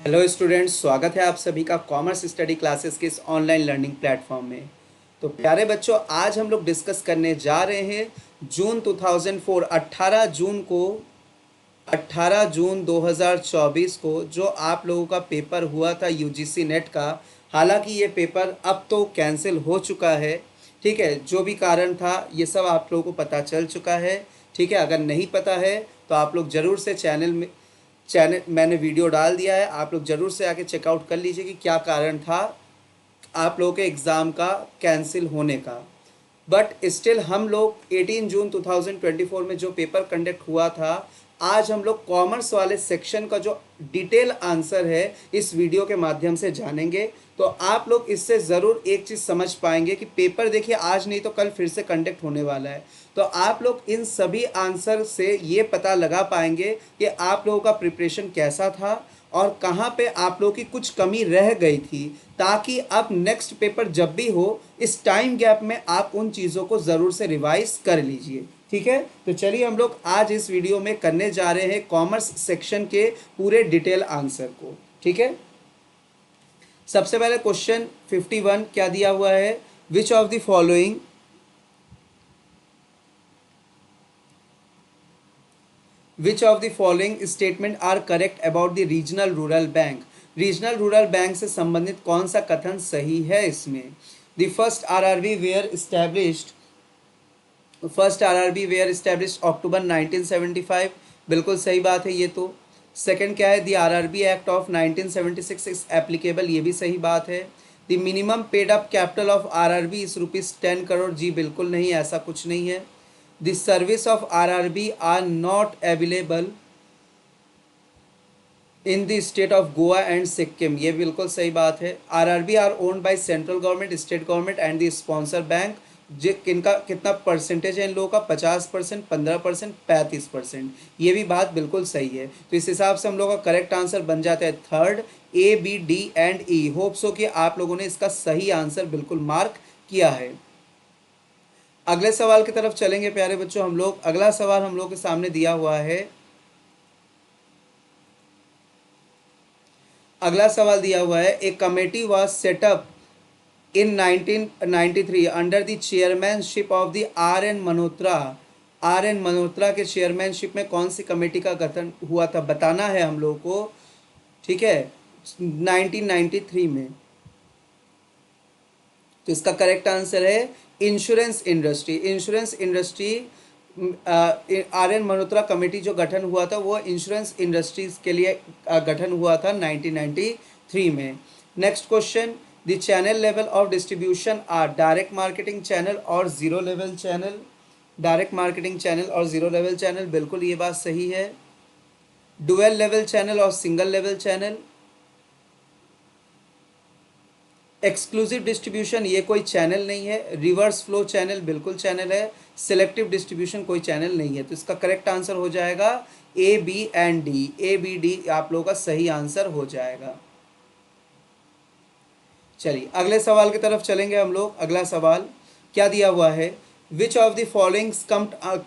Hello students, स्वागत है आप सभी का कॉमर्स स्टडी क्लासेस के इस ऑनलाइन लर्निंग प्लेटफॉर्म में। तो प्यारे बच्चों, आज हम लोग डिस्कस करने जा रहे हैं जून 2004 18 जून 2024 को जो आप लोगों का पेपर हुआ था यूजीसी नेट का। हालांकि ये पेपर अब तो कैंसिल हो चुका है। ठीक है, जो भी कारण था ये सब आप लोगों को पता चल चुका है। ठीक है, अगर नहीं पता है तो आप लोग ज़रूर से चैनल मैंने वीडियो डाल दिया है, आप लोग ज़रूर से आके चेकआउट कर लीजिए कि क्या कारण था आप लोगों के एग्ज़ाम का कैंसिल होने का। बट स्टिल हम लोग 18 जून 2024 में जो पेपर कंडक्ट हुआ था, आज हम लोग कॉमर्स वाले सेक्शन का जो डिटेल आंसर है इस वीडियो के माध्यम से जानेंगे। तो आप लोग इससे ज़रूर एक चीज़ समझ पाएंगे कि पेपर देखिए आज नहीं तो कल फिर से कंडक्ट होने वाला है। तो आप लोग इन सभी आंसर से ये पता लगा पाएंगे कि आप लोगों का प्रिपरेशन कैसा था और कहाँ पे आप लोगों की कुछ कमी रह गई थी, ताकि अब नेक्स्ट पेपर जब भी हो इस टाइम गैप में आप उन चीज़ों को ज़रूर से रिवाइज कर लीजिए। ठीक है, तो चलिए हम लोग आज इस वीडियो में करने जा रहे हैं कॉमर्स सेक्शन के पूरे डिटेल आंसर को। ठीक है, सबसे पहले क्वेश्चन 51 क्या दिया हुआ है, which of the following which of the following statement are correct about the regional rural bank. Regional rural bank से संबंधित कौन सा कथन सही है इसमें। The first RRB were established first RRB were established October 1975, बिल्कुल सही बात है ये तो। सेकंड क्या है, the RRB act of 1976 is applicable, ये भी सही बात है। The minimum paid up capital of RRB is ₹10 crore, जी बिल्कुल नहीं, ऐसा कुछ नहीं है। The service of RRB are not available in the state of Goa and Sikkim, ये बिल्कुल सही बात है। RRB are owned by central government, state government and the sponsor bank. जो किनका कितना परसेंटेज है इन लोगों का, 50%, 15%, 35%, ये भी बात बिल्कुल सही है। तो इस हिसाब से हम लोगों का करेक्ट आंसर बन जाता है third, A B D and E. Hope so कि आप लोगों ने इसका सही आंसर बिल्कुल मार्क किया है। अगले सवाल की तरफ चलेंगे प्यारे बच्चों हम लोग। अगला सवाल हम लोग के सामने दिया हुआ है, अगला सवाल दिया हुआ है, a committee was set up in 1993 under the chairmanship of the R N Malhotra. R N Malhotra के चेयरमैनशिप में कौन सी कमेटी का गठन हुआ था, बताना है हम लोगों को। ठीक है, 1993 में। तो इसका करेक्ट आंसर है insurance industry. Insurance industry R N Malhotra committee जो गठन हुआ था वो इंश्योरेंस इंडस्ट्रीज के लिए गठन हुआ था 1993 में। Next question, the channel level of distribution are direct marketing channel और zero level channel. Direct marketing channel और जीरो लेवल चैनल, बिल्कुल ये बात सही है। डुअल लेवल चैनल और single level channel. Exclusive distribution ये कोई चैनल नहीं है। रिवर्स फ्लो चैनल बिल्कुल चैनल है। सिलेक्टिव डिस्ट्रीब्यूशन कोई चैनल नहीं है। तो इसका करेक्ट आंसर हो जाएगा A B and D. A B D आप लोगों का सही आंसर हो जाएगा। चलिए अगले सवाल की तरफ चलेंगे हम लोग। अगला सवाल क्या दिया हुआ है, which of the following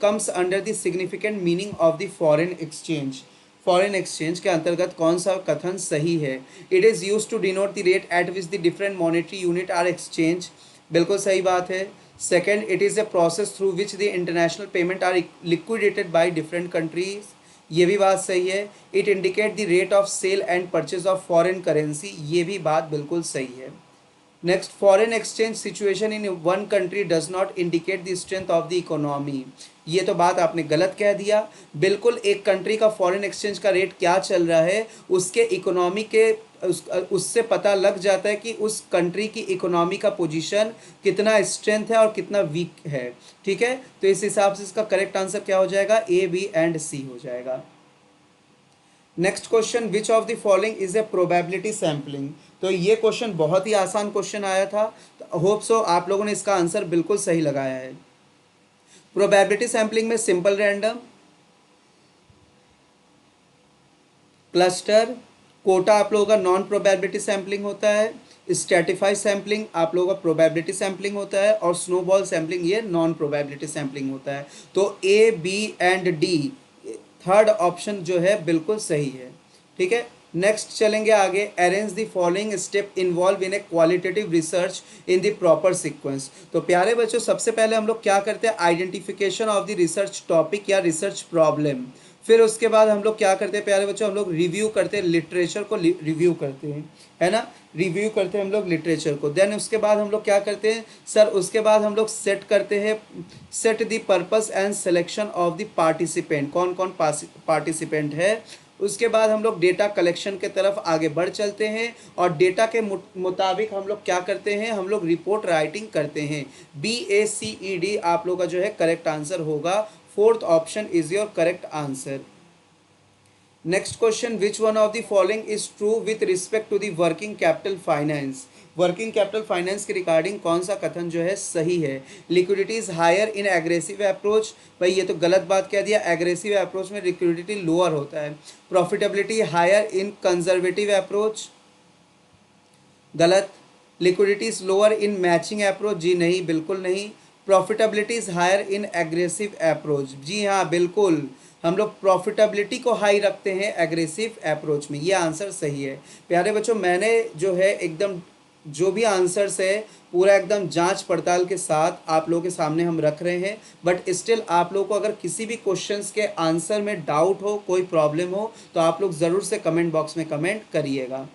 comes under the significant meaning of the foreign exchange. Foreign exchange के अंतर्गत कौन सा कथन सही है। It is use to denote the rate at which the different monetary unit are exchange, बिल्कुल सही बात है। Second, it is a process through which the international payment are liquidated by different countries, ये भी बात सही है। It indicate the rate of cell and purchase of foreign currency, ये भी बात बिल्कुल सही है। Next, foreign exchange situation in one country does not indicate the strength of the economy, ये तो बात आपने गलत कह दिया। बिल्कुल एक कंट्री का फॉरेन एक्सचेंज का रेट क्या चल रहा है उसके इकोनॉमी के उससे पता लग जाता है कि उस कंट्री की इकोनॉमी का पोजीशन कितना स्ट्रेंथ है और कितना वीक है। ठीक है, तो इस हिसाब से इसका करेक्ट आंसर क्या हो जाएगा, ए बी एंड सी हो जाएगा। Next question, which of the following is a probability sampling. तो ये क्वेश्चन बहुत ही आसान क्वेश्चन आया था, तो होप सो आप लोगों ने इसका आंसर बिल्कुल सही लगाया है। प्रोबेबिलिटी सैम्पलिंग में सिंपल रैंडम, क्लस्टर, कोटा आप लोगों का नॉन प्रोबेबिलिटी सैम्पलिंग होता है, स्ट्रैटिफाइड सैम्पलिंग आप लोगों का प्रोबेबिलिटी सैम्पलिंग होता है, और स्नोबॉल सैम्पलिंग ये नॉन प्रोबेबिलिटी सैम्पलिंग होता है। तो A B and D third option जो है बिल्कुल सही है। ठीक है, नेक्स्ट चलेंगे आगे, arrange the following step involve in A qualitative research in the proper sequence. तो प्यारे बच्चों, सबसे पहले हम लोग क्या करते हैं, identification of the research topic या रिसर्च प्रॉब्लम। फिर उसके बाद हम लोग क्या करते हैं प्यारे बच्चों, हम लोग रिव्यू करते हैं, लिटरेचर को रिव्यू करते हैं, है ना, रिव्यू करते हैं हम लोग लिटरेचर को। देन उसके बाद हम लोग क्या करते हैं सर, उसके बाद हम लोग सेट करते हैं, set the purpose and selection of the participant, कौन कौन पार्टिसिपेंट है। उसके बाद हम लोग डेटा कलेक्शन के तरफ आगे बढ़ चलते हैं और डेटा के मुताबिक हम लोग क्या करते हैं, हम लोग रिपोर्ट राइटिंग करते हैं। BACED आप लोग का जो है करेक्ट आंसर होगा। Fourth option is your correct answer. Next question, which one of the following is true with respect to the working capital finance. Working capital finance के रिगार्डिंग कौन सा कथन जो है सही है। Liquidity is higher in aggressive approach, भाई ये तो गलत बात कह दिया, एग्रेसिव अप्रोच में लिक्विडिटी लोअर होता है। Profitability higher in conservative approach, गलत। Liquidity is lower in matching approach, जी नहीं, बिल्कुल नहीं। Profitability is higher in aggressive approach, जी हाँ बिल्कुल, हम लोग प्रॉफिटेबिलिटी को हाई रखते हैं एग्रेसिव अप्रोच में, ये आंसर सही है। प्यारे बच्चों, मैंने जो है एकदम जो भी आंसर्स है पूरा एकदम जांच पड़ताल के साथ आप लोगों के सामने हम रख रहे हैं, बट स्टिल आप लोगों को अगर किसी भी क्वेश्चंस के आंसर में डाउट हो, कोई प्रॉब्लम हो, तो आप लोग ज़रूर से कमेंट बॉक्स में कमेंट करिएगा।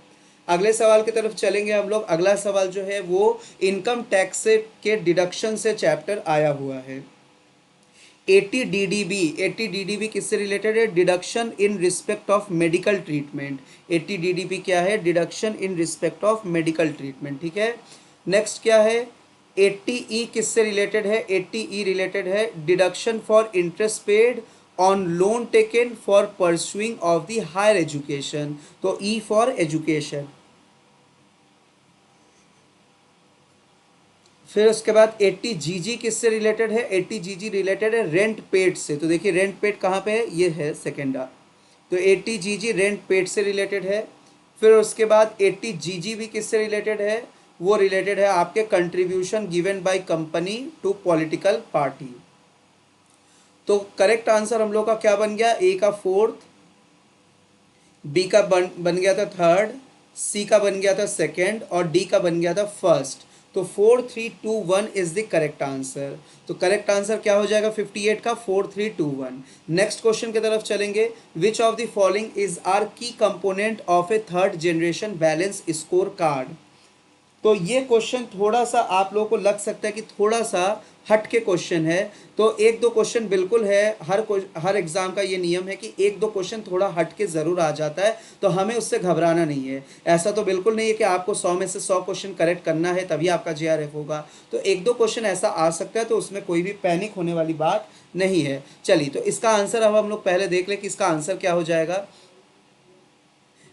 अगले सवाल की तरफ चलेंगे हम लोग। अगला सवाल जो है वो इनकम टैक्स के डिडक्शन से चैप्टर आया हुआ है। 80 DDB किससे रिलेटेड है, deduction in respect of medical treatment. 80 DDB क्या है, deduction in respect of medical treatment, ठीक है। नेक्स्ट क्या है, 80E किससे रिलेटेड है, 80E रिलेटेड है deduction for interest paid on loan taken for pursuing of the higher education, तो E फॉर एजुकेशन। फिर उसके बाद 80GG किससे रिलेटेड है, 80GG रिलेटेड है रेंट पेड से। तो देखिए रेंट पेड कहाँ पे है, ये है सेकेंड आ, तो 80GG रेंट पेड से रिलेटेड है। फिर उसके बाद 80GG भी किससे रिलेटेड है, वो रिलेटेड है आपके contribution given by company to political party. तो करेक्ट आंसर हम लोग का क्या बन गया, ए का फोर्थ, बी का बन गया था थर्ड, सी का बन गया था सेकेंड और डी का बन गया था फर्स्ट। तो 4 3 2 1 इज द करेक्ट आंसर। तो करेक्ट आंसर क्या हो जाएगा 58 का 4 3 2 1। नेक्स्ट क्वेश्चन की तरफ चलेंगे, which of the following is are key component of a third generation balance score card. तो ये क्वेश्चन थोड़ा सा आप लोगों को लग सकता है कि थोड़ा सा हट के क्वेश्चन है, तो एक दो क्वेश्चन बिल्कुल है, हर एग्जाम का ये नियम है कि एक दो क्वेश्चन थोड़ा हट के ज़रूर आ जाता है, तो हमें उससे घबराना नहीं है। ऐसा तो बिल्कुल नहीं है कि आपको 100 में से 100 क्वेश्चन करेक्ट करना है तभी आपका JRF होगा, तो एक दो क्वेश्चन ऐसा आ सकता है, तो उसमें कोई भी पैनिक होने वाली बात नहीं है। चलिए, तो इसका आंसर अब हम लोग पहले देख लें कि इसका आंसर क्या हो जाएगा।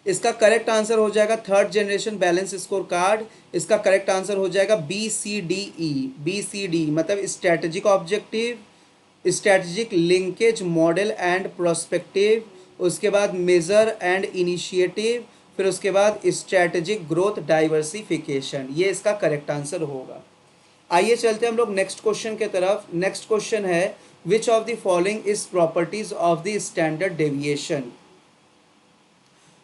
इसका करेक्ट आंसर हो जाएगा third generation balance score card. इसका करेक्ट आंसर हो जाएगा BCDE। BCD मतलब strategic objective, strategic linkage model and prospective, उसके बाद मेजर एंड इनिशिएटिव, फिर उसके बाद स्ट्रेटेजिक ग्रोथ डाइवर्सिफिकेशन, ये इसका करेक्ट आंसर होगा। आइए चलते हैं हम लोग नेक्स्ट क्वेश्चन के तरफ। नेक्स्ट क्वेश्चन है, which of the following is properties of the standard deviation.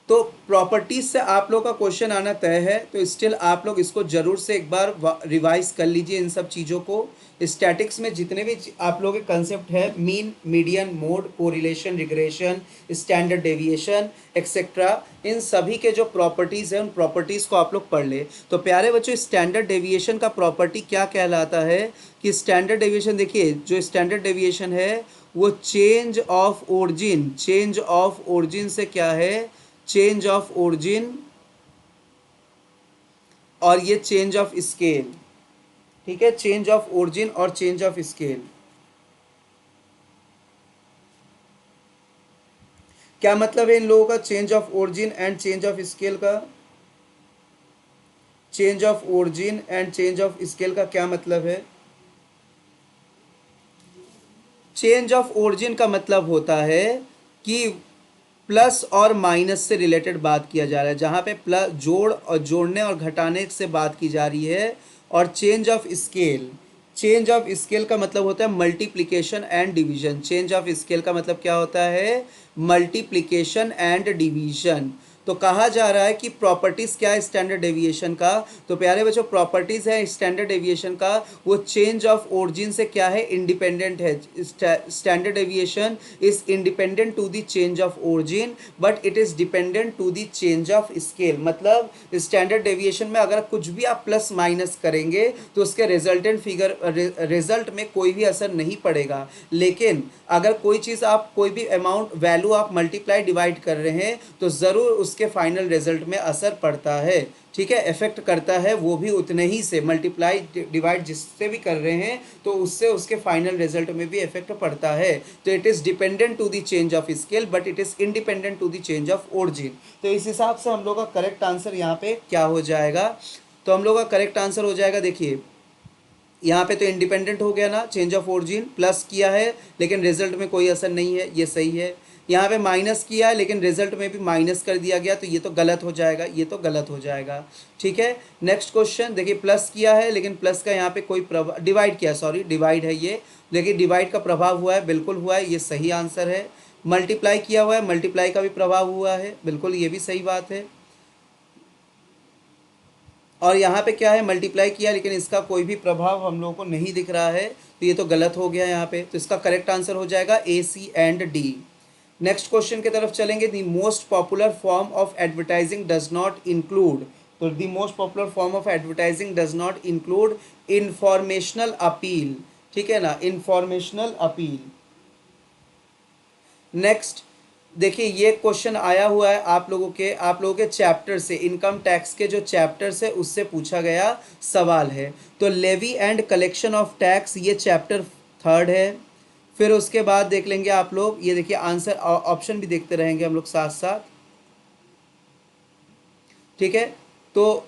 तो प्रॉपर्टीज से आप लोग का क्वेश्चन आना तय है, तो स्टिल आप लोग इसको जरूर से एक बार रिवाइज कर लीजिए इन सब चीज़ों को। स्टैटिक्स में जितने भी आप लोगों के कंसेप्ट है, mean, median, mode, correlation, regression, standard deviation etcetera, इन सभी के जो प्रॉपर्टीज़ हैं उन प्रॉपर्टीज़ को आप लोग पढ़ ले। तो प्यारे बच्चों, स्टैंडर्ड डेविएशन का प्रॉपर्टी क्या कहलाता है कि स्टैंडर्ड डेविएशन, देखिए जो स्टैंडर्ड डेविएशन है वो change of origin, change of origin से क्या है, चेंज ऑफ ओरिजिन और ये चेंज ऑफ स्केल, ठीक है, चेंज ऑफ ओरिजिन और चेंज ऑफ स्केल। क्या मतलब है इन लोगों का, change of origin and change of scale का, change of origin and change of scale का क्या मतलब है। चेंज ऑफ ओरिजिन का मतलब होता है कि प्लस और माइनस से रिलेटेड बात किया जा रहा है, जहाँ पे प्लस जोड़ और जोड़ने और घटाने से बात की जा रही है। और change of scale, change of scale का मतलब होता है multiplication and division. Change of scale का मतलब क्या होता है, मल्टीप्लिकेशन एंड डिवीजन। तो तो कहा जा रहा है कि प्रॉपर्टीज क्या है स्टैंडर्ड डेविएशन का। तो प्यारे बच्चों प्रॉपर्टीज है स्टैंडर्ड डेविएशन का, वो चेंज ऑफ ओरिजिन से क्या है इंडिपेंडेंट है। Standard deviation is independent to the change of origin but it is dependent to the change of scale. मतलब स्टैंडर्ड डेविएशन में अगर कुछ भी आप प्लस माइनस करेंगे तो उसके रिजल्टेंट फिगर रिजल्ट में कोई भी असर नहीं पड़ेगा। लेकिन अगर कोई चीज़ आप कोई भी अमाउंट वैल्यू आप मल्टीप्लाई डिवाइड कर रहे हैं तो ज़रूर उसके फाइनल रिजल्ट में असर पड़ता है। ठीक है, इफेक्ट करता है वो भी उतने ही से, मल्टीप्लाई डिवाइड जिससे भी कर रहे हैं तो उससे उसके फाइनल रिजल्ट में भी इफेक्ट पड़ता है। तो it is dependent to the change of scale but it is independent to the change of origin. तो इस हिसाब से हम लोग का करेक्ट आंसर यहाँ पे क्या हो जाएगा, तो हम लोग का करेक्ट आंसर हो जाएगा, देखिए यहाँ पे तो इंडिपेंडेंट हो गया ना, चेंज ऑफ ओरिजिन प्लस किया है लेकिन रिजल्ट में कोई असर नहीं है, ये सही है। यहाँ पे माइनस किया है लेकिन रिजल्ट में भी माइनस कर दिया गया तो ये तो गलत हो जाएगा, ये तो गलत हो जाएगा। ठीक है, नेक्स्ट क्वेश्चन देखिए, प्लस किया है लेकिन प्लस का यहाँ पे कोई प्रभाव, डिवाइड किया, सॉरी डिवाइड है ये, लेकिन डिवाइड का प्रभाव हुआ है, बिल्कुल हुआ है, ये सही आंसर है। मल्टीप्लाई किया हुआ है, मल्टीप्लाई का भी प्रभाव हुआ है, बिल्कुल ये भी सही बात है। और यहाँ पे क्या है, मल्टीप्लाई किया लेकिन इसका कोई भी प्रभाव हम लोगों को नहीं दिख रहा है तो ये तो गलत हो गया यहाँ पे। तो इसका करेक्ट आंसर हो जाएगा A, C and D. Next question की तरफ चलेंगे। The most popular form of advertising does not include, तो the most popular form of advertising does not include informational appeal. ठीक है ना, इंफॉर्मेशनल अपील। नेक्स्ट देखिए, ये क्वेश्चन आया हुआ है आप लोगों के चैप्टर से, इनकम टैक्स के जो चैप्टर्स है उससे पूछा गया सवाल है। तो levy and collection of tax ये चैप्टर 3 है। फिर उसके बाद देख लेंगे आप लोग, ये देखिए आंसर ऑप्शन भी देखते रहेंगे हम लोग साथ साथ। ठीक है, तो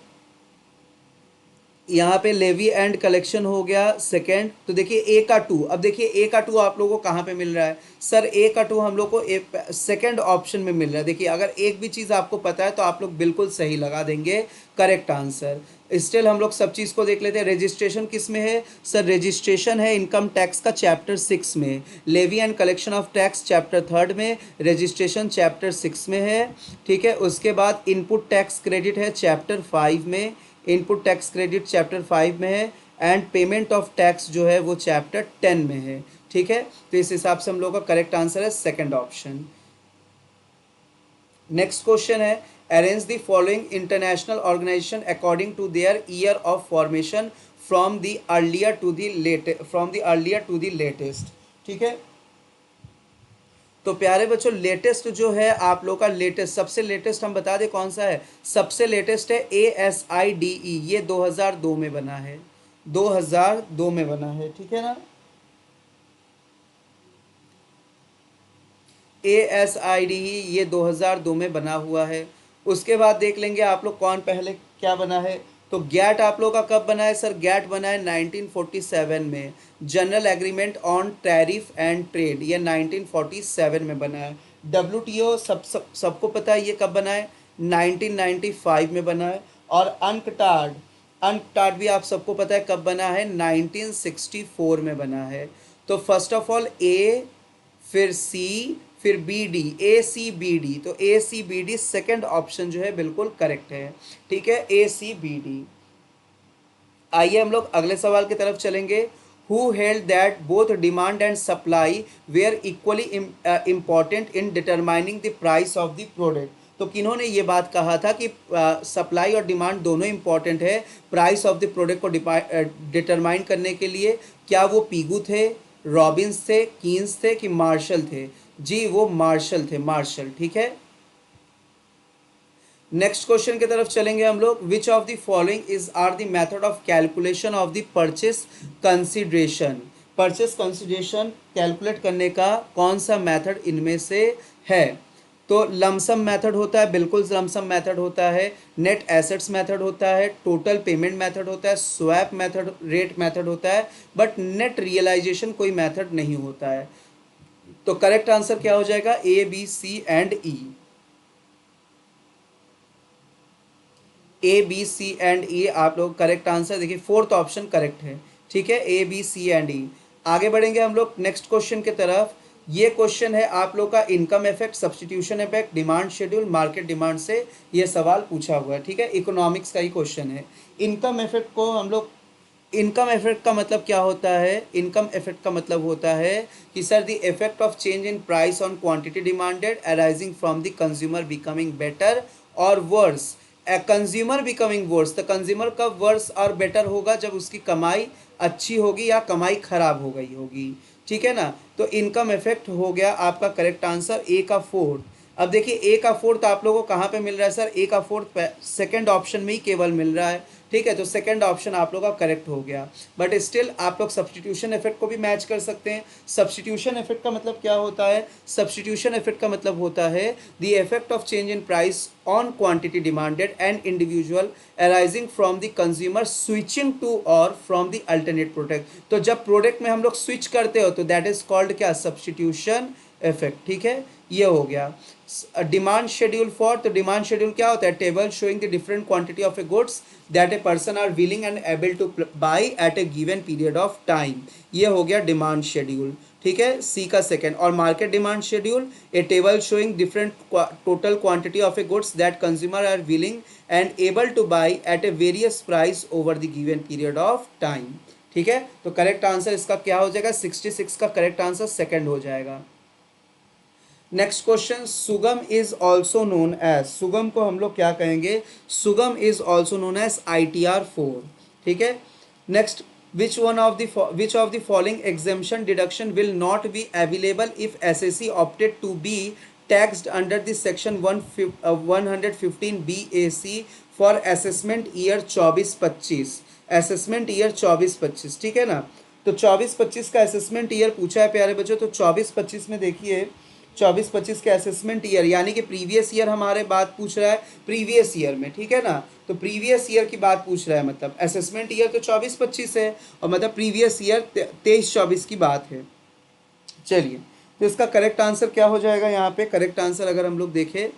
यहाँ पे लेवी एंड कलेक्शन हो गया सेकंड। तो देखिए ए का 2, अब देखिए ए का 2 आप लोगों को कहाँ पे मिल रहा है, सर ए का 2 हम लोग को सेकंड ऑप्शन में मिल रहा है। देखिए अगर एक भी चीज़ आपको पता है तो आप लोग बिल्कुल सही लगा देंगे करेक्ट आंसर। स्टिल हम लोग सब चीज़ को देख लेते हैं। रजिस्ट्रेशन किस में है, सर रजिस्ट्रेशन है इनकम टैक्स का चैप्टर 6 में, levy and collection of tax chapter 3 में, रजिस्ट्रेशन चैप्टर 6 में है। ठीक है, उसके बाद इनपुट टैक्स क्रेडिट है चैप्टर 5 में, इनपुट टैक्स क्रेडिट चैप्टर 5 में है, एंड पेमेंट ऑफ टैक्स जो है वो चैप्टर 10 में है। ठीक है, तो इस हिसाब से हम लोग का करेक्ट आंसर है सेकंड ऑप्शन। नेक्स्ट क्वेश्चन है, arrange the following international organisation according to their year of formation from the earlier to the latest. ठीक है, तो प्यारे बच्चों लेटेस्ट जो है आप लोग का लेटेस्ट, सबसे लेटेस्ट हम बता दें कौन सा है, सबसे लेटेस्ट है ASIDE, ये 2002 में बना है, 2002 में बना है। ठीक है ना, ASIDE ये 2002 में बना हुआ है। उसके बाद देख लेंगे आप लोग कौन पहले क्या बना है। तो गैट आप लोग का कब बना है, सर गैट बना है 1947 में, general agreement on tariff and trade, ये 1947 में बना है। WTO सबको पता है ये कब बना है, 1995 में बना है। और अंकटाड भी आप सबको पता है कब बना है, 1964 में बना है। तो फर्स्ट ऑफ ऑल ए, फिर सी, फिर BD, ACBD, तो ACBD सेकंड ऑप्शन जो है बिल्कुल करेक्ट है। ठीक है, ACBD। आइए हम लोग अगले सवाल की तरफ चलेंगे। Who held that both demand and supply were equally important in determining the price of the product. तो किन्होंने ये बात कहा था कि सप्लाई और डिमांड दोनों इंपॉर्टेंट है प्राइस ऑफ द प्रोडक्ट को डिटरमाइन करने के लिए। क्या वो पीगू थे, रॉबिन्स थे, कीन्स थे कि मार्शल थे? जी वो मार्शल थे, मार्शल। ठीक है, नेक्स्ट क्वेश्चन की तरफ चलेंगे हम लोग। Which of the following is are the method of calculation of the purchase consideration. Purchase consideration calculate करने का कौन सा मेथड इनमें से है? तो लमसम मेथड होता है, बिल्कुल लमसम मेथड होता है, नेट एसेट्स मेथड होता है, टोटल पेमेंट मेथड होता है, स्वैप मेथड, रेट मेथड होता है, बट नेट रियलाइजेशन कोई मेथड नहीं होता है। तो करेक्ट आंसर क्या हो जाएगा, A, B, C and E आप लोग करेक्ट आंसर देखिए, फोर्थ ऑप्शन करेक्ट है। ठीक है, A, B, C and E। आगे बढ़ेंगे हम लोग नेक्स्ट क्वेश्चन की तरफ। ये क्वेश्चन है आप लोग का income effect, substitution effect, demand schedule, market demand से ये सवाल पूछा हुआ है, ठीक है, इकोनॉमिक्स का ही क्वेश्चन है। इनकम इफेक्ट को हम लोग, इनकम इफेक्ट का मतलब क्या होता है? इनकम इफेक्ट का मतलब होता है कि sir the effect of change in price on quantity demanded arising from the consumer becoming better और वर्स। कंज्यूमर बिकमिंग वर्स, तो कंज्यूमर कब वर्स और बेटर होगा? जब उसकी कमाई अच्छी होगी या कमाई खराब हो गई होगी, ठीक है ना। तो इनकम इफेक्ट हो गया आपका करेक्ट आंसर ए का फोर्थ। अब देखिए ए का फोर्थ आप लोगों को कहाँ पे मिल रहा है सर? ए का फोर्थ सेकंड ऑप्शन में ही केवल मिल रहा है, ठीक है, तो सेकंड ऑप्शन आप लोग का करेक्ट हो गया। बट स्टिल आप लोग सब्स्टिट्यूशन इफेक्ट को भी मैच कर सकते हैं। सब्स्टिट्यूशन इफेक्ट का मतलब क्या होता है? सब्स्टिट्यूशन इफेक्ट का मतलब होता है the effect of change in price on quantity demanded and individual arising from the consumer switching to और फ्रॉम द अल्टरनेट प्रोडक्ट। तो जब प्रोडक्ट में हम लोग स्विच करते हो तो दैट इज कॉल्ड क्या? सब्स्टिट्यूशन इफेक्ट, ठीक है, ये हो गया। डिमांड शेड्यूल फॉर, तो डिमांड शेड्यूल क्या होता है? Table showing the different quantity of a goods that a person are willing and able to buy at a given period of time, ये हो गया डिमांड शेड्यूल, ठीक है, सी का सेकंड। और market demand schedule, a table showing different total quantity of a goods that consumer are willing and able to buy at a various price over the given period of time, ठीक है। तो correct answer इसका क्या हो जाएगा? 66 का correct answer second हो जाएगा। नेक्स्ट क्वेश्चन, सुगम इज ऑल्सो नोन एज, सुगम को हम लोग क्या कहेंगे? सुगम is also known as ITR4, ठीक है। Next, which of the following exemption deduction will not be available if SSC opted to be taxed under the section 115 BAC for assessment year 24-25, assessment year 24-25, ठीक है ना। तो 24-25 का assessment year पूछा है प्यारे बच्चों। तो 24-25 में देखिए, 24-25 के असेसमेंट ईयर यानी कि प्रीवियस ईयर हमारे बात पूछ रहा है प्रीवियस ईयर में, ठीक है ना। तो प्रीवियस ईयर की बात पूछ रहा है, मतलब असेसमेंट ईयर तो 24-25 है और मतलब प्रीवियस ईयर 23-24 की बात है। चलिए, तो इसका करेक्ट आंसर क्या हो जाएगा? यहाँ पे करेक्ट आंसर अगर हम लोग देखें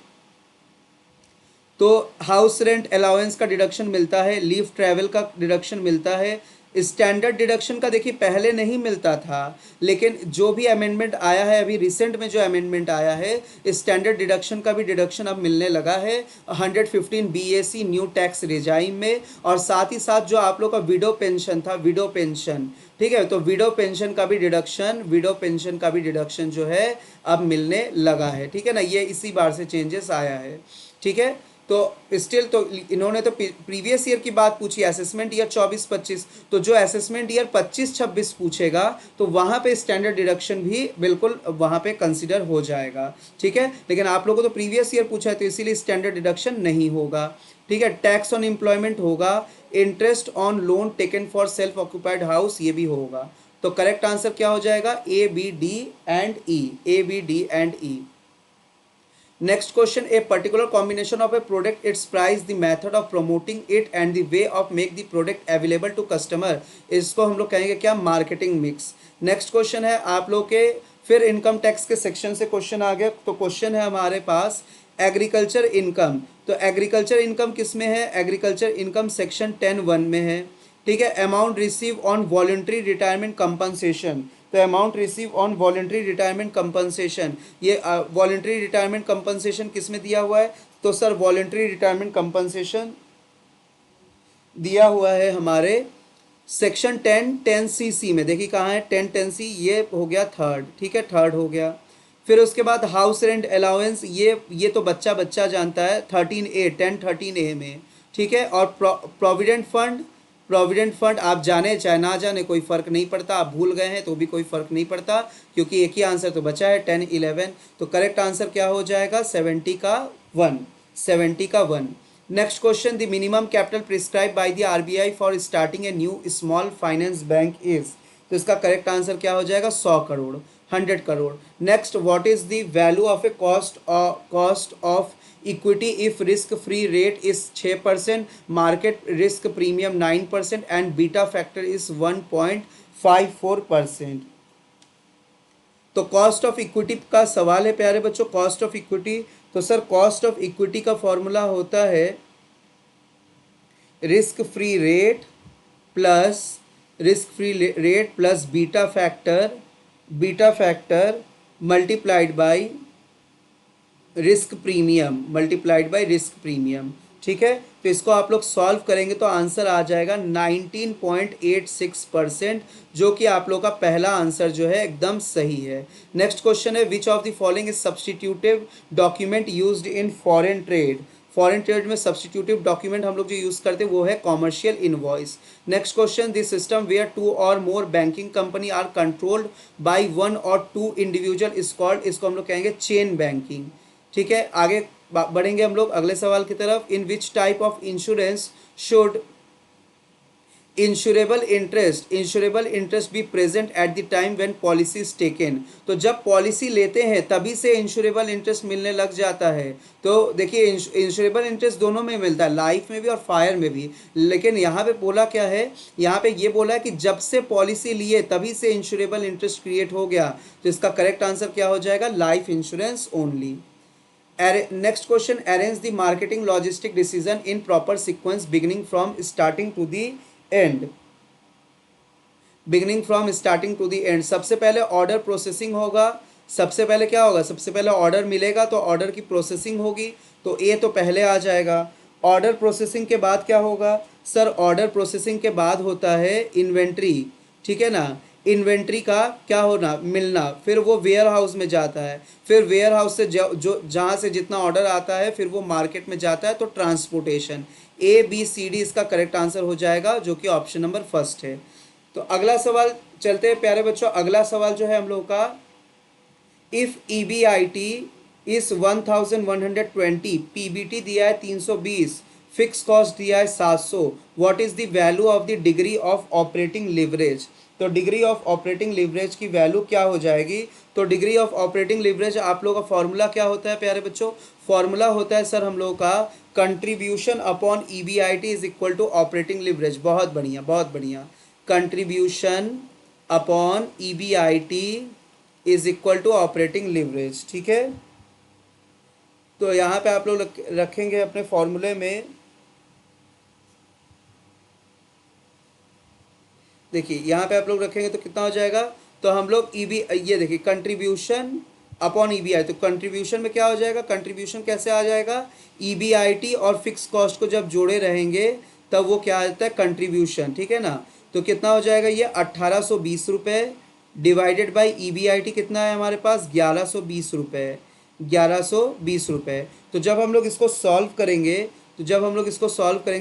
तो हाउस रेंट अलाउंस का डिडक्शन मिलता है, लीव ट्रैवल का डिडक्शन मिलता है। स्टैंडर्ड डिडक्शन का देखिए पहले नहीं मिलता था, लेकिन जो भी अमेंडमेंट आया है अभी रिसेंट में, जो अमेंडमेंट आया है, स्टैंडर्ड डिडक्शन का भी डिडक्शन अब मिलने लगा है 115 BAC न्यू टैक्स रेजाइम में। और साथ ही साथ जो आप लोग का विडो पेंशन था, विडो पेंशन, ठीक है, तो विडो पेंशन का भी डिडक्शन, विडो पेंशन का भी डिडक्शन जो है अब मिलने लगा है, ठीक है ना। ये इसी बार से चेंजेस आया है, ठीक है। तो स्टिल तो इन्होंने तो प्रीवियस ईयर की बात पूछी, असेसमेंट ईयर 24-25, तो जो असेसमेंट ईयर 25-26 पूछेगा तो वहाँ पे स्टैंडर्ड डिडक्शन भी बिल्कुल वहाँ पे कंसिडर हो जाएगा, ठीक है। लेकिन आप लोगों को तो प्रीवियस ईयर पूछा है तो इसीलिए स्टैंडर्ड डिडक्शन नहीं होगा, ठीक है। टैक्स ऑन एम्प्लॉयमेंट होगा, interest on loan taken for self occupied house ये भी होगा। तो करेक्ट आंसर क्या हो जाएगा? A B D and E, A B D and E। Next question, a particular combination of a product, its price, the method of promoting it and the way of make the product available to customer, इसको हम लोग कहेंगे क्या? Marketing mix. Next question है आप लोग के, फिर इनकम टैक्स के सेक्शन से क्वेश्चन आ गया। तो क्वेश्चन है हमारे पास एग्रीकल्चर इनकम। तो एग्रीकल्चर इनकम किस में है? एग्रीकल्चर इनकम सेक्शन 10(1) में है, ठीक है। Amount receive on voluntary retirement compensation, तो amount receive on voluntary retirement compensation, ये वॉलंटरी रिटायरमेंट कंपनसेशन किस में दिया हुआ है? तो सर वॉलंटरी रिटायरमेंट कंपनसेशन दिया हुआ है हमारे सेक्शन 10(10)(c) में। देखिए कहाँ है 10(10)(c), ये हो गया थर्ड, ठीक है, थर्ड हो गया। फिर उसके बाद हाउस रेंट अलाउंस, ये तो बच्चा बच्चा जानता है 13A, 10(13)A में, ठीक है। और प्रोविडेंट फंड, प्रोविडेंट फंड आप जाने चाहे ना जाने कोई फ़र्क नहीं पड़ता, आप भूल गए हैं तो भी कोई फ़र्क नहीं पड़ता क्योंकि एक ही आंसर तो बचा है 10(11). तो करेक्ट आंसर क्या हो जाएगा? 70 का 1, 70 का 1। Next question, the minimum capital prescribe by the RBI for starting a new small finance bank is, तो इसका करेक्ट आंसर क्या हो जाएगा? 100 crore, 100 crore. Next, what is the value of A cost of equity if risk free rate is 6%, market risk premium 9% and beta factor is 1.54%। तो cost of equity का सवाल है प्यारे बच्चों, कॉस्ट ऑफ इक्विटी। तो सर कॉस्ट ऑफ इक्विटी का formula होता है risk free rate plus, risk free rate plus beta factor, beta factor multiplied by risk premium. ठीक है, तो इसको आप लोग सॉल्व करेंगे तो आंसर आ जाएगा 19.86%, जो कि आप लोग का पहला आंसर जो है एकदम सही है। नेक्स्ट क्वेश्चन है, which of the following is substitutive document used in foreign trade. Foreign trade में सब्सटीट्यूटिव डॉक्यूमेंट हम लोग जो यूज करते हैं वो है commercial invoice. Next question, this system where two or more banking company are controlled by one or two individual is called, इसको हम लोग कहेंगे चेन बैंकिंग। ठीक है, आगे बढ़ेंगे हम लोग अगले सवाल की तरफ। In which type of insurance should insurable interest be present at the time when policy is taken. तो जब पॉलिसी लेते हैं तभी से इंश्योरेबल इंटरेस्ट मिलने लग जाता है। तो देखिए इंश्योरेबल इंटरेस्ट दोनों में मिलता है, लाइफ में भी और फायर में भी, लेकिन यहाँ पे बोला क्या है, यहाँ पे ये बोला है कि जब से पॉलिसी लिए तभी से इंश्योरेबल इंटरेस्ट क्रिएट हो गया। तो इसका करेक्ट आंसर क्या हो जाएगा, life insurance only. Next question, arrange the marketing logistic decision in proper sequence beginning from starting to the end। Beginning from starting to the end, सबसे पहले ऑर्डर प्रोसेसिंग होगा। सबसे पहले क्या होगा, सबसे पहले ऑर्डर मिलेगा तो ऑर्डर की प्रोसेसिंग होगी, तो ए तो पहले आ जाएगा। ऑर्डर प्रोसेसिंग के बाद क्या होगा सर, ऑर्डर प्रोसेसिंग के बाद होता है इन्वेंट्री। ठीक है ना, इन्वेंट्री का क्या होना, मिलना, फिर वो वेयर हाउस में जाता है, फिर वेयर हाउस से जो जहाँ से जितना ऑर्डर आता है फिर वो मार्केट में जाता है, तो ट्रांसपोर्टेशन। ABCD इसका करेक्ट आंसर हो जाएगा, जो कि ऑप्शन नंबर फर्स्ट है। तो अगला सवाल चलते हैं प्यारे बच्चों। अगला सवाल जो है हम लोग का, इफ EBIT इज 1120, PBT दिया है 320, फिक्स कॉस्ट दिया है 700, what is the value of the degree of operating leverage. तो डिग्री ऑफ ऑपरेटिंग लिवरेज की वैल्यू क्या हो जाएगी, तो डिग्री ऑफ ऑपरेटिंग लिवरेज आप लोगों का फॉर्मूला क्या होता है प्यारे बच्चों, फॉर्मूला होता है सर हम लोगों का contribution upon EBIT is equal to operating leverage. बहुत बढ़िया बहुत बढ़िया, contribution upon EBIT is equal to operating leverage. ठीक है, तो यहाँ पे आप लोग रखेंगे अपने फॉर्मूले में, देखिए यहाँ पे आप लोग रखेंगे तो कितना हो जाएगा, तो हम लोग ये देखिए कंट्रीब्यूशन अपॉन EBI, तो कंट्रीब्यूशन में क्या हो जाएगा, कंट्रीब्यूशन कैसे आ जाएगा, EBIT और फिक्स कॉस्ट को जब जोड़े रहेंगे तब वो क्या आता है, कंट्रीब्यूशन। ठीक है ना, तो कितना हो जाएगा ये 1820 रुपये डिवाइडेड बाई EBIT कितना है हमारे पास, 1120 रुपये, 1120 रुपये। तो जब हम लोग इसको सॉल्व करेंगे,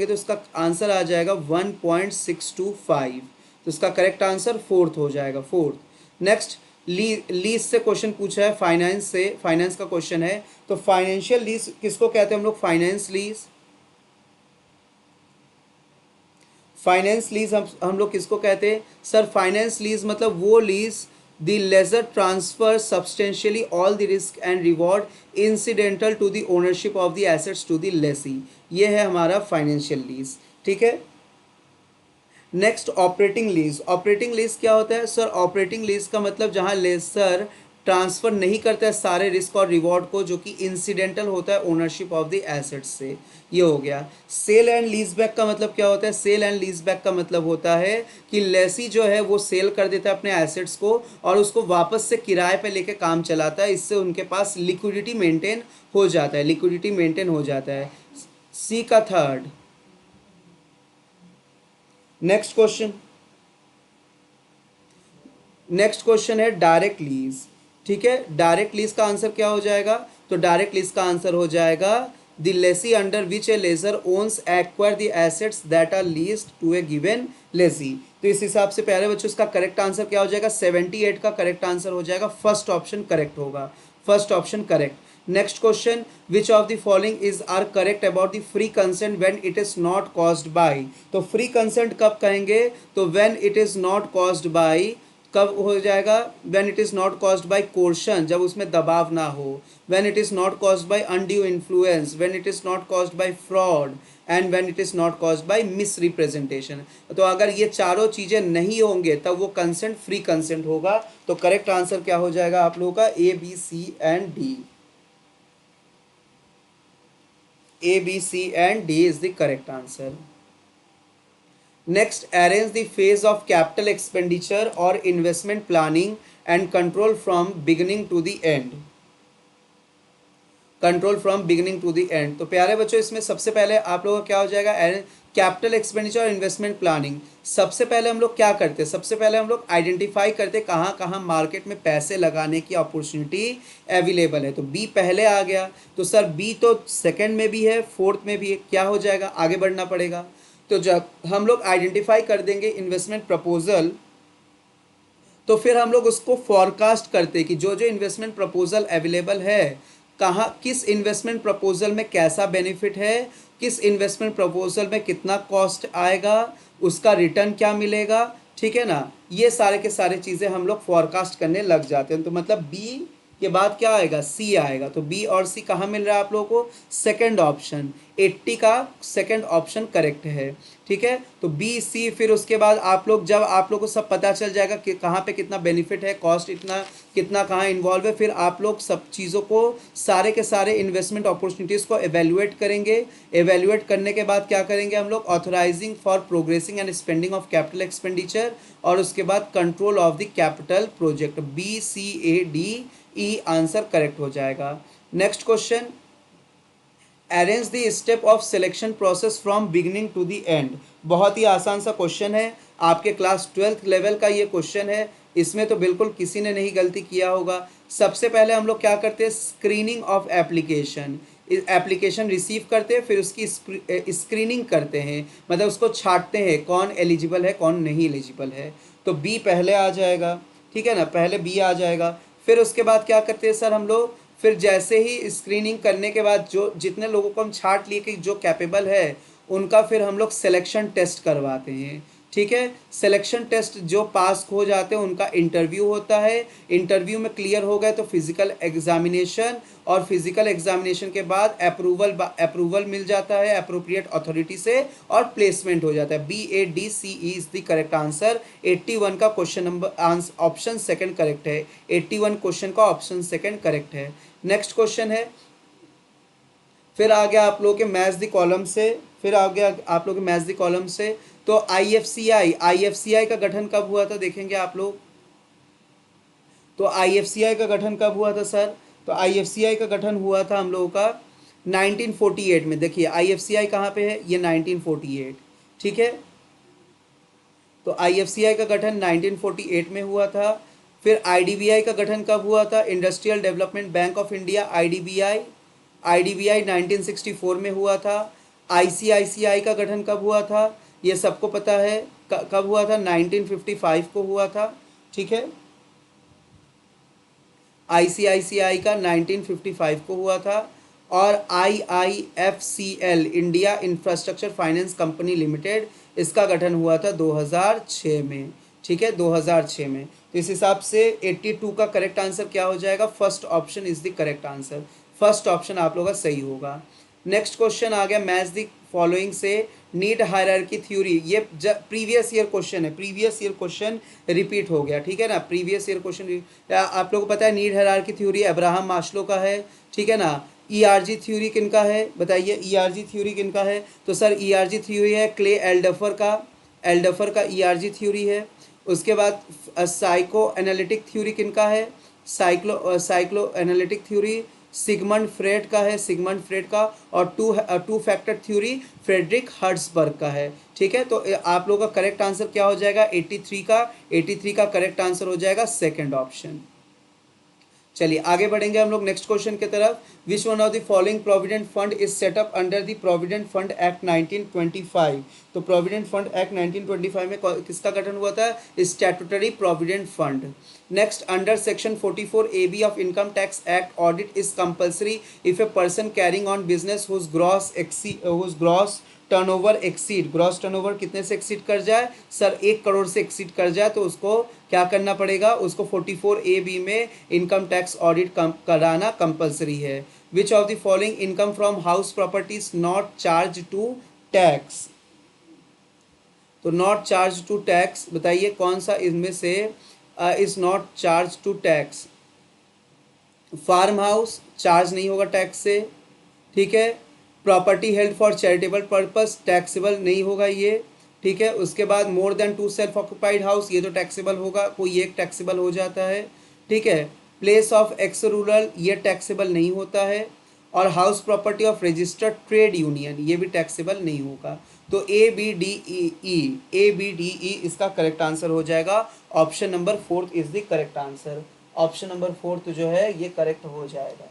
तो इसका आंसर आ जाएगा 1.625। तो इसका करेक्ट आंसर फोर्थ हो जाएगा, फोर्थ। नेक्स्ट, लीज से क्वेश्चन पूछा है, फाइनेंस से, फाइनेंस का क्वेश्चन है। तो फाइनेंशियल लीज किसको कहते हैं हम लोग, फाइनेंस लीज। फाइनेंस लीज हम लोग किसको कहते हैं सर, फाइनेंस लीज मतलब वो lease the lessor transfer substantially all the risk and reward incidental to the ownership of the assets to the lessee, ये है हमारा फाइनेंशियल लीज। ठीक है, next operating lease. Operating lease क्या होता है सर, ऑपरेटिंग लीज का मतलब जहां लेसर ट्रांसफर नहीं करता है सारे रिस्क और रिवॉर्ड को, जो कि इंसिडेंटल होता है ओनरशिप ऑफ द एसेट्स से, ये हो गया। सेल एंड लीज बैक का मतलब क्या होता है, सेल एंड लीज बैक का मतलब होता है कि लेसी जो है वो सेल कर देता है अपने एसेट्स को और उसको वापस से किराए पे लेके काम चलाता है, इससे उनके पास लिक्विडिटी मेंटेन हो जाता है, लिक्विडिटी मेंटेन हो जाता है। सी का third. Next question, next question है डायरेक्ट लीज। ठीक है, डायरेक्ट लीज का आंसर क्या हो जाएगा, तो डायरेक्ट लीज का आंसर हो जाएगा the lessee under which a lessor owns acquire the assets that are leased to a given lessee. तो इस हिसाब से प्यारे बच्चों इसका करेक्ट आंसर क्या हो जाएगा, 78 का करेक्ट आंसर हो जाएगा, फर्स्ट ऑप्शन करेक्ट होगा, first option correct. Next question, which of the following is are correct about the free consent when it is not caused by. तो फ्री कंसेंट कब कहेंगे, तो when it is not caused by कब हो जाएगा, when it is not caused by coercion, जब उसमें दबाव ना हो, when it is not caused by undue influence, when it is not caused bye fraud and when it is not caused bye miss representation. तो अगर ये चारों चीज़ें नहीं होंगे तब वो कंसेंट फ्री कंसेंट होगा। तो करेक्ट आंसर क्या हो जाएगा आप लोगों का, A, B, C and D is the correct answer. Next, arrange the phase of capital expenditure or investment planning and control from beginning to the end. Control from beginning to the end. तो प्यारे बच्चों, इसमें सबसे पहले आप लोगों का क्या हो जाएगा, capital expenditure or investment planning. सबसे पहले हम लोग क्या करते हैं, सबसे पहले हम लोग आइडेंटिफाई करते हैं कहाँ कहाँ मार्केट में पैसे लगाने की अपॉर्चुनिटी अवेलेबल है। तो बी पहले आ गया, तो सर बी तो सेकंड में भी है, फोर्थ में भी है, क्या हो जाएगा, आगे बढ़ना पड़ेगा। तो जब हम लोग आइडेंटिफाई कर देंगे इन्वेस्टमेंट प्रपोजल, तो फिर हम लोग उसको फॉरकास्ट करते हैं कि जो जो इन्वेस्टमेंट प्रपोजल अवेलेबल है, कहाँ किस इन्वेस्टमेंट प्रपोजल में कैसा बेनिफिट है, किस इन्वेस्टमेंट प्रपोजल में कितना कॉस्ट आएगा, उसका रिटर्न क्या मिलेगा, ठीक है ना। ये सारे के सारे चीज़ें हम लोग फॉरकास्ट करने लग जाते हैं। तो मतलब बी के बाद क्या आएगा, सी आएगा। तो बी और सी कहाँ मिल रहा है आप लोगों को, सेकंड ऑप्शन 80 का सेकंड ऑप्शन करेक्ट है, ठीक है। तो बी सी, फिर उसके बाद आप लोग जब आप लोग को सब पता चल जाएगा कि कहाँ पे कितना बेनिफिट है, कॉस्ट इतना कितना कहाँ इन्वॉल्व है, फिर आप लोग सब चीज़ों को, सारे के सारे इन्वेस्टमेंट अपॉर्चुनिटीज़ को एवेल्युएट करेंगे। एवेल्युएट करने के बाद क्या करेंगे हम लोग, authorising for progressing and spending of capital expenditure, और उसके बाद control of the capital project. B C A D E answer correct हो जाएगा। Next question, arrange the step of selection process from beginning to the end. बहुत ही आसान सा question है, आपके क्लास 12th लेवल का ये क्वेश्चन है, इसमें तो बिल्कुल किसी ने नहीं गलती किया होगा। सबसे पहले हम लोग क्या करते हैं, screening of application. Application receive करते हैं, फिर उसकी स्क्रीनिंग करते हैं, मतलब उसको छांटते हैं कौन एलिजिबल है कौन नहीं एलिजिबल है। तो बी पहले आ जाएगा, ठीक है ना, पहले बी आ जाएगा। फिर उसके बाद क्या करते हैं सर हम लोग, फिर जैसे ही स्क्रीनिंग करने के बाद जो जितने लोगों को हम छांट लिए कि जो कैपेबल है, उनका फिर हम लोग सिलेक्शन टेस्ट करवाते हैं, ठीक है। सिलेक्शन टेस्ट जो पास हो जाते हैं उनका इंटरव्यू होता है, इंटरव्यू में क्लियर हो गए तो फिजिकल एग्जामिनेशन, और फिजिकल एग्जामिनेशन के बाद अप्रूवल मिल जाता है अप्रोप्रिएट अथॉरिटी से, और प्लेसमेंट हो जाता है। B A D C E is the correct answer. 81 का question number option second correct है। 81 क्वेश्चन का ऑप्शन सेकंड करेक्ट है। नेक्स्ट क्वेश्चन है, फिर आ गया आप लोगों के मैच द कॉलम से, फिर आ गया आप लोग के मैच द कॉलम से। तो आईएफसीआई का गठन कब हुआ था, देखेंगे आप लोग। तो आईएफसीआई का गठन कब हुआ था सर, तो आईएफसीआई का गठन हुआ था हम लोगों का 1948 में। देखिए आईएफसीआई कहाँ पे है, ये 1948, ठीक है। तो आईएफसीआई का गठन 1948 में हुआ था। फिर आईडीबीआई का गठन कब हुआ था, industrial development bank of India, IDBI. IDBI 1964 में हुआ था। आईसीआईसीआई का गठन कब हुआ था, ये सबको पता है, कब हुआ था, 1955 को हुआ था, ठीक है। आईसीआईसीआई का 1955 को हुआ था। और IIFCL, India infrastructure finance company limited, इसका गठन हुआ था 2006 में, ठीक है, 2006 में। तो इस हिसाब से 82 का करेक्ट आंसर क्या हो जाएगा, first option is the correct answer. First option आप लोगों का सही होगा। नेक्स्ट क्वेश्चन आ गया, मैच द फॉलोइंग से नीड हायरार्की थ्योरी। ये प्रीवियस ईयर क्वेश्चन है, प्रीवियस ईयर क्वेश्चन रिपीट हो गया, ठीक है ना। प्रीवियस ईयर क्वेश्चन आप लोगों को पता है, need hierarchy theory Abraham Maslow का है, ठीक है ना। ईआरजी थ्योरी किनका है, बताइए ईआरजी थ्योरी किनका है, तो सर ईआरजी थ्योरी है क्ले एल्डफर का ईआरजी थ्योरी है। उसके बाद साइको एनालिटिक थ्योरी किनका है, साइक्लो एनालिटिक थ्योरी सिगमंड फ्रेड का है, सिगमंड फ्रेड का। और two factor theory Frederick Herzberg का है, ठीक है। तो आप लोगों का करेक्ट आंसर क्या हो जाएगा, 83 का करेक्ट आंसर हो जाएगा सेकंड ऑप्शन। चलिए आगे बढ़ेंगे हम लोग नेक्स्ट क्वेश्चन की तरफ। विच one of the following provident fund is setup under the provident fund act 1925। तो प्रोविडेंट फंड एक्ट 1925 में किसका गठन हुआ था, statutory provident fund. Next, under section 44 AB of income tax act audit is compulsory if a person carrying on business whose gross turnover exceed, gross turnover कितने से exceed कर जाए सर, 1 करोड़ से एक्सीड कर जाए, तो उसको क्या करना पड़ेगा, उसको 44 AB में इनकम टैक्स ऑडिट कराना कंपलसरी है। Which of the following income from house properties not charge to tax. तो नॉट चार्ज टू टैक्स, बताइए कौन सा इनमें से is not charge to tax. Farm house charge नहीं होगा टैक्स से, ठीक है। Property held for charitable purpose taxable नहीं होगा ये, ठीक है। उसके बाद more than 2 self occupied house, ये तो टैक्सेबल होगा, कोई एक टैक्सेबल हो जाता है। ठीक है। प्लेस ऑफ एक्स रूरल, ये टैक्सेबल नहीं होता है। और house property of registered trade union, ये भी टैक्सेबल नहीं होगा। तो ए बी डी ई इसका करेक्ट आंसर हो जाएगा। Option number 4 is the correct answer. Option number 4 जो है ये करेक्ट हो जाएगा।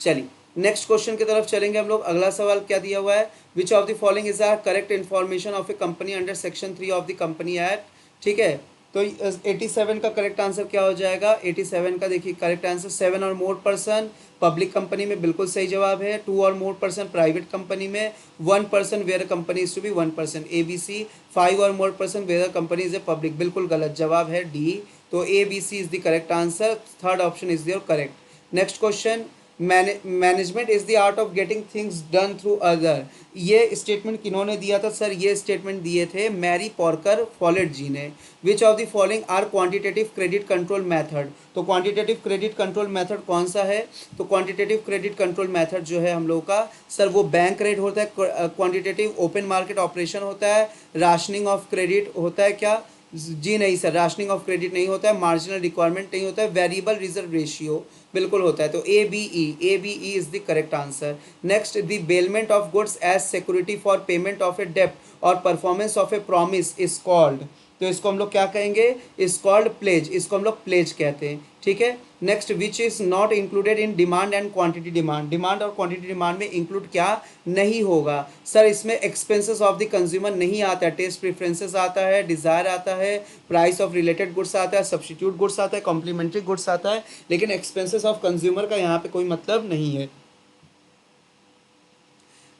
चलिए नेक्स्ट क्वेश्चन की तरफ चलेंगे हम लोग। अगला सवाल क्या दिया हुआ है, which of the following is the correct information of A company under section 3 of the company act. ठीक है। तो 87 का करेक्ट आंसर क्या हो जाएगा, 87 का देखिए करेक्ट आंसर 7 और मोर पर्सन पब्लिक कंपनी में बिल्कुल सही जवाब है। 2 और मोर पर्सन प्राइवेट कंपनी में। 1 person where company is to be 1 person, ABC। 5 और more person where company is a public, बिल्कुल गलत जवाब है डी। तो ABC is the correct answer, third option is your correct. Next question, management is the art of getting things done through other, ये statement किन्होंने दिया था sir, ये स्टेटमेंट दिए थे मैरी पॉर्कर फॉलेट जी ने। Which of the following are quantitative credit control method, तो quantitative credit control method कौन सा है, तो क्वांटिटेटिव क्रेडिट कंट्रोल मेथड जो है हम लोगों का सर वो बैंक रेट होता है, क्वांटिटेटिव ओपन मार्केट ऑपरेशन होता है, राशनिंग ऑफ क्रेडिट होता है क्या, जी नहीं सर, राशनिंग ऑफ क्रेडिट नहीं होता है, मार्जिनल रिक्वायरमेंट नहीं होता है, वेरिएबल रिजर्व रेशियो बिल्कुल होता है। तो A B E is the correct answer. Next, the bailment of goods as security for payment of a डेप्ट or performance of a promise is called, तो इसको हम लोग क्या कहेंगे, इज कॉल्ड प्लेज, इसको हम लोग प्लेज कहते हैं। ठीक है। Next, which is not included in demand and quantity demand, demand और क्वांटिटी डिमांड में इंक्लूड क्या नहीं होगा सर, इसमें एक्सपेंसेस ऑफ द कंज्यूमर नहीं आता है, टेस्ट प्रेफरेंसेस आता है, डिज़ायर आता है, प्राइस ऑफ रिलेटेड गुड्स आता है, सब्सटीट्यूट गुड्स आता है, कॉम्प्लीमेंट्री गुड्स आता है, लेकिन एक्सपेंसेस ऑफ कंज्यूमर का यहाँ पे कोई मतलब नहीं है।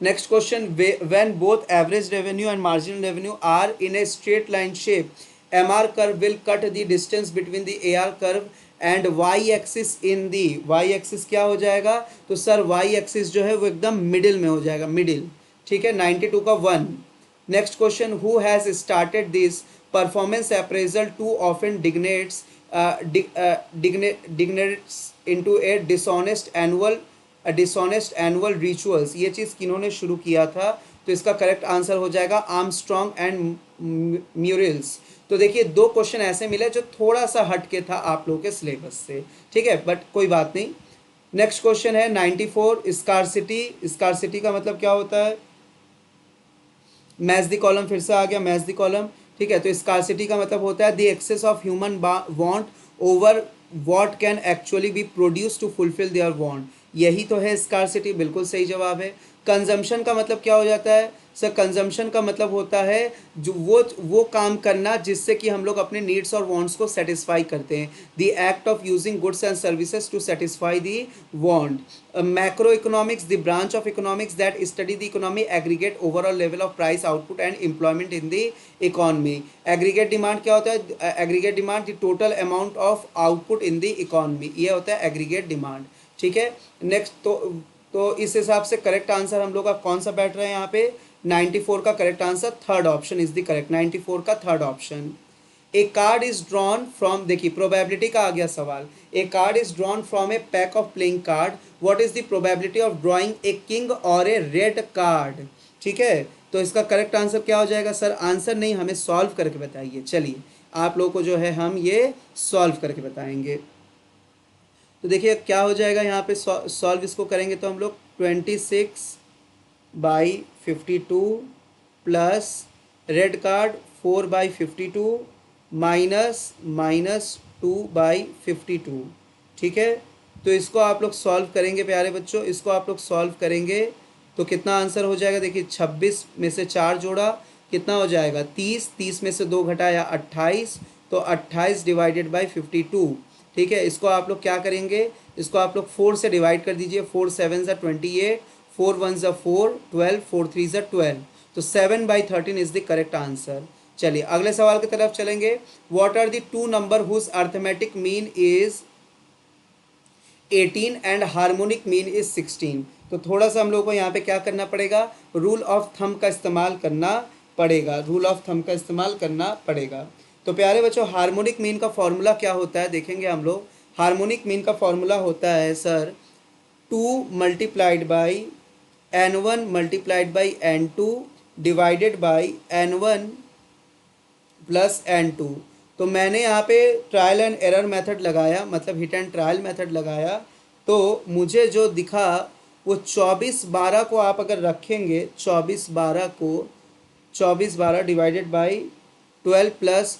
Next question, when both average revenue and marginal revenue are in a straight line shape, MR curve will cut the distance between the AR curve and y axis in the y axis क्या हो जाएगा, तो sir y axis जो है वो एकदम middle में हो जाएगा, मिडिल। ठीक है। 92 का 1। Next question, who has started this performance appraisal too often degenerates into a dishonest annual rituals, ये चीज़ किन्होंने शुरू किया था, तो इसका करेक्ट आंसर हो जाएगा आर्मस्ट्रॉन्ग एंड म्यूरिल्स। तो देखिए दो क्वेश्चन ऐसे मिले जो थोड़ा सा हट के था आप लोगों के सिलेबस से, ठीक है, बट कोई बात नहीं। नेक्स्ट क्वेश्चन है 94, स्कार्सिटी, स्कार्सिटी का मतलब क्या होता है, मैच द कॉलम, फिर से आ गया मैच द कॉलम। ठीक है। तो स्कार्सिटी का मतलब होता है the excess of human want over what can actually be produce to fulfil their want, यही तो है स्कार्सिटी, बिल्कुल सही जवाब है। कंजम्पशन का मतलब क्या हो जाता है सर, कंजम्पशन का मतलब होता है जो वो काम करना जिससे कि हम लोग अपने नीड्स और वांट्स को सेटिस्फाई करते हैं, the act of using goods and services to satisfy the want. Macro economics, the branch of economics that study the economy aggregate overall level of price output and employment in the economy. Aggregate demand क्या होता है, aggregate demand the total amount of output in the economy, ये होता है aggregate demand. ठीक है। Next, तो इस हिसाब से करेक्ट आंसर हम लोग का कौन सा बैठ रहा है यहाँ पे, 94 का correct answer third option is the correct, 94 का third option. A card is drawn from, देखिए प्रोबेबिलिटी का आ गया सवाल, a card is drawn from a pack of playing card, what is the probability of drawing a king or a red card. ठीक है। तो इसका करेक्ट आंसर क्या हो जाएगा सर, आंसर नहीं हमें सॉल्व करके बताइए। चलिए आप लोगों को जो है हम ये सॉल्व करके बताएंगे। तो देखिए क्या हो जाएगा यहाँ पे, सॉल्व इसको करेंगे तो हम लोग 26/52 प्लस रेड कार्ड 4/52 माइनस 2/52। ठीक है। तो इसको आप लोग सॉल्व करेंगे प्यारे बच्चों, इसको आप लोग सॉल्व करेंगे तो कितना आंसर हो जाएगा, देखिए 26 में से 4 जोड़ा कितना हो जाएगा 30, 30 में से 2 घटाया 28, तो 28 डिवाइडेड बाई 52। ठीक है। इसको आप लोग क्या करेंगे, इसको आप लोग 4 से डिवाइड कर दीजिए, 4 7 ज़ा 28, 4 1 ज़ा 4 12, 4 3 ज़ा 12, तो 7/13 इज द करेक्ट आंसर। चलिए अगले सवाल की तरफ चलेंगे। What are the two number whose arithmetic mean is 18 and harmonic mean is 16, तो थोड़ा सा हम लोग को यहाँ पे क्या करना पड़ेगा, रूल ऑफ थंब का इस्तेमाल करना पड़ेगा, रूल ऑफ थंब का इस्तेमाल करना पड़ेगा। तो प्यारे बच्चों हार्मोनिक मीन का फॉर्मूला क्या होता है देखेंगे हम लोग। हार्मोनिक मीन का फॉर्मूला होता है sir 2 × N1 multiplied by N2 divided by N1 plus N2। तो मैंने यहाँ पे ट्रायल एंड एरर मेथड लगाया, मतलब हिट एंड ट्रायल मेथड लगाया, तो मुझे जो दिखा वो 24/12 को आप अगर रखेंगे, 24/12 divided by 12 plus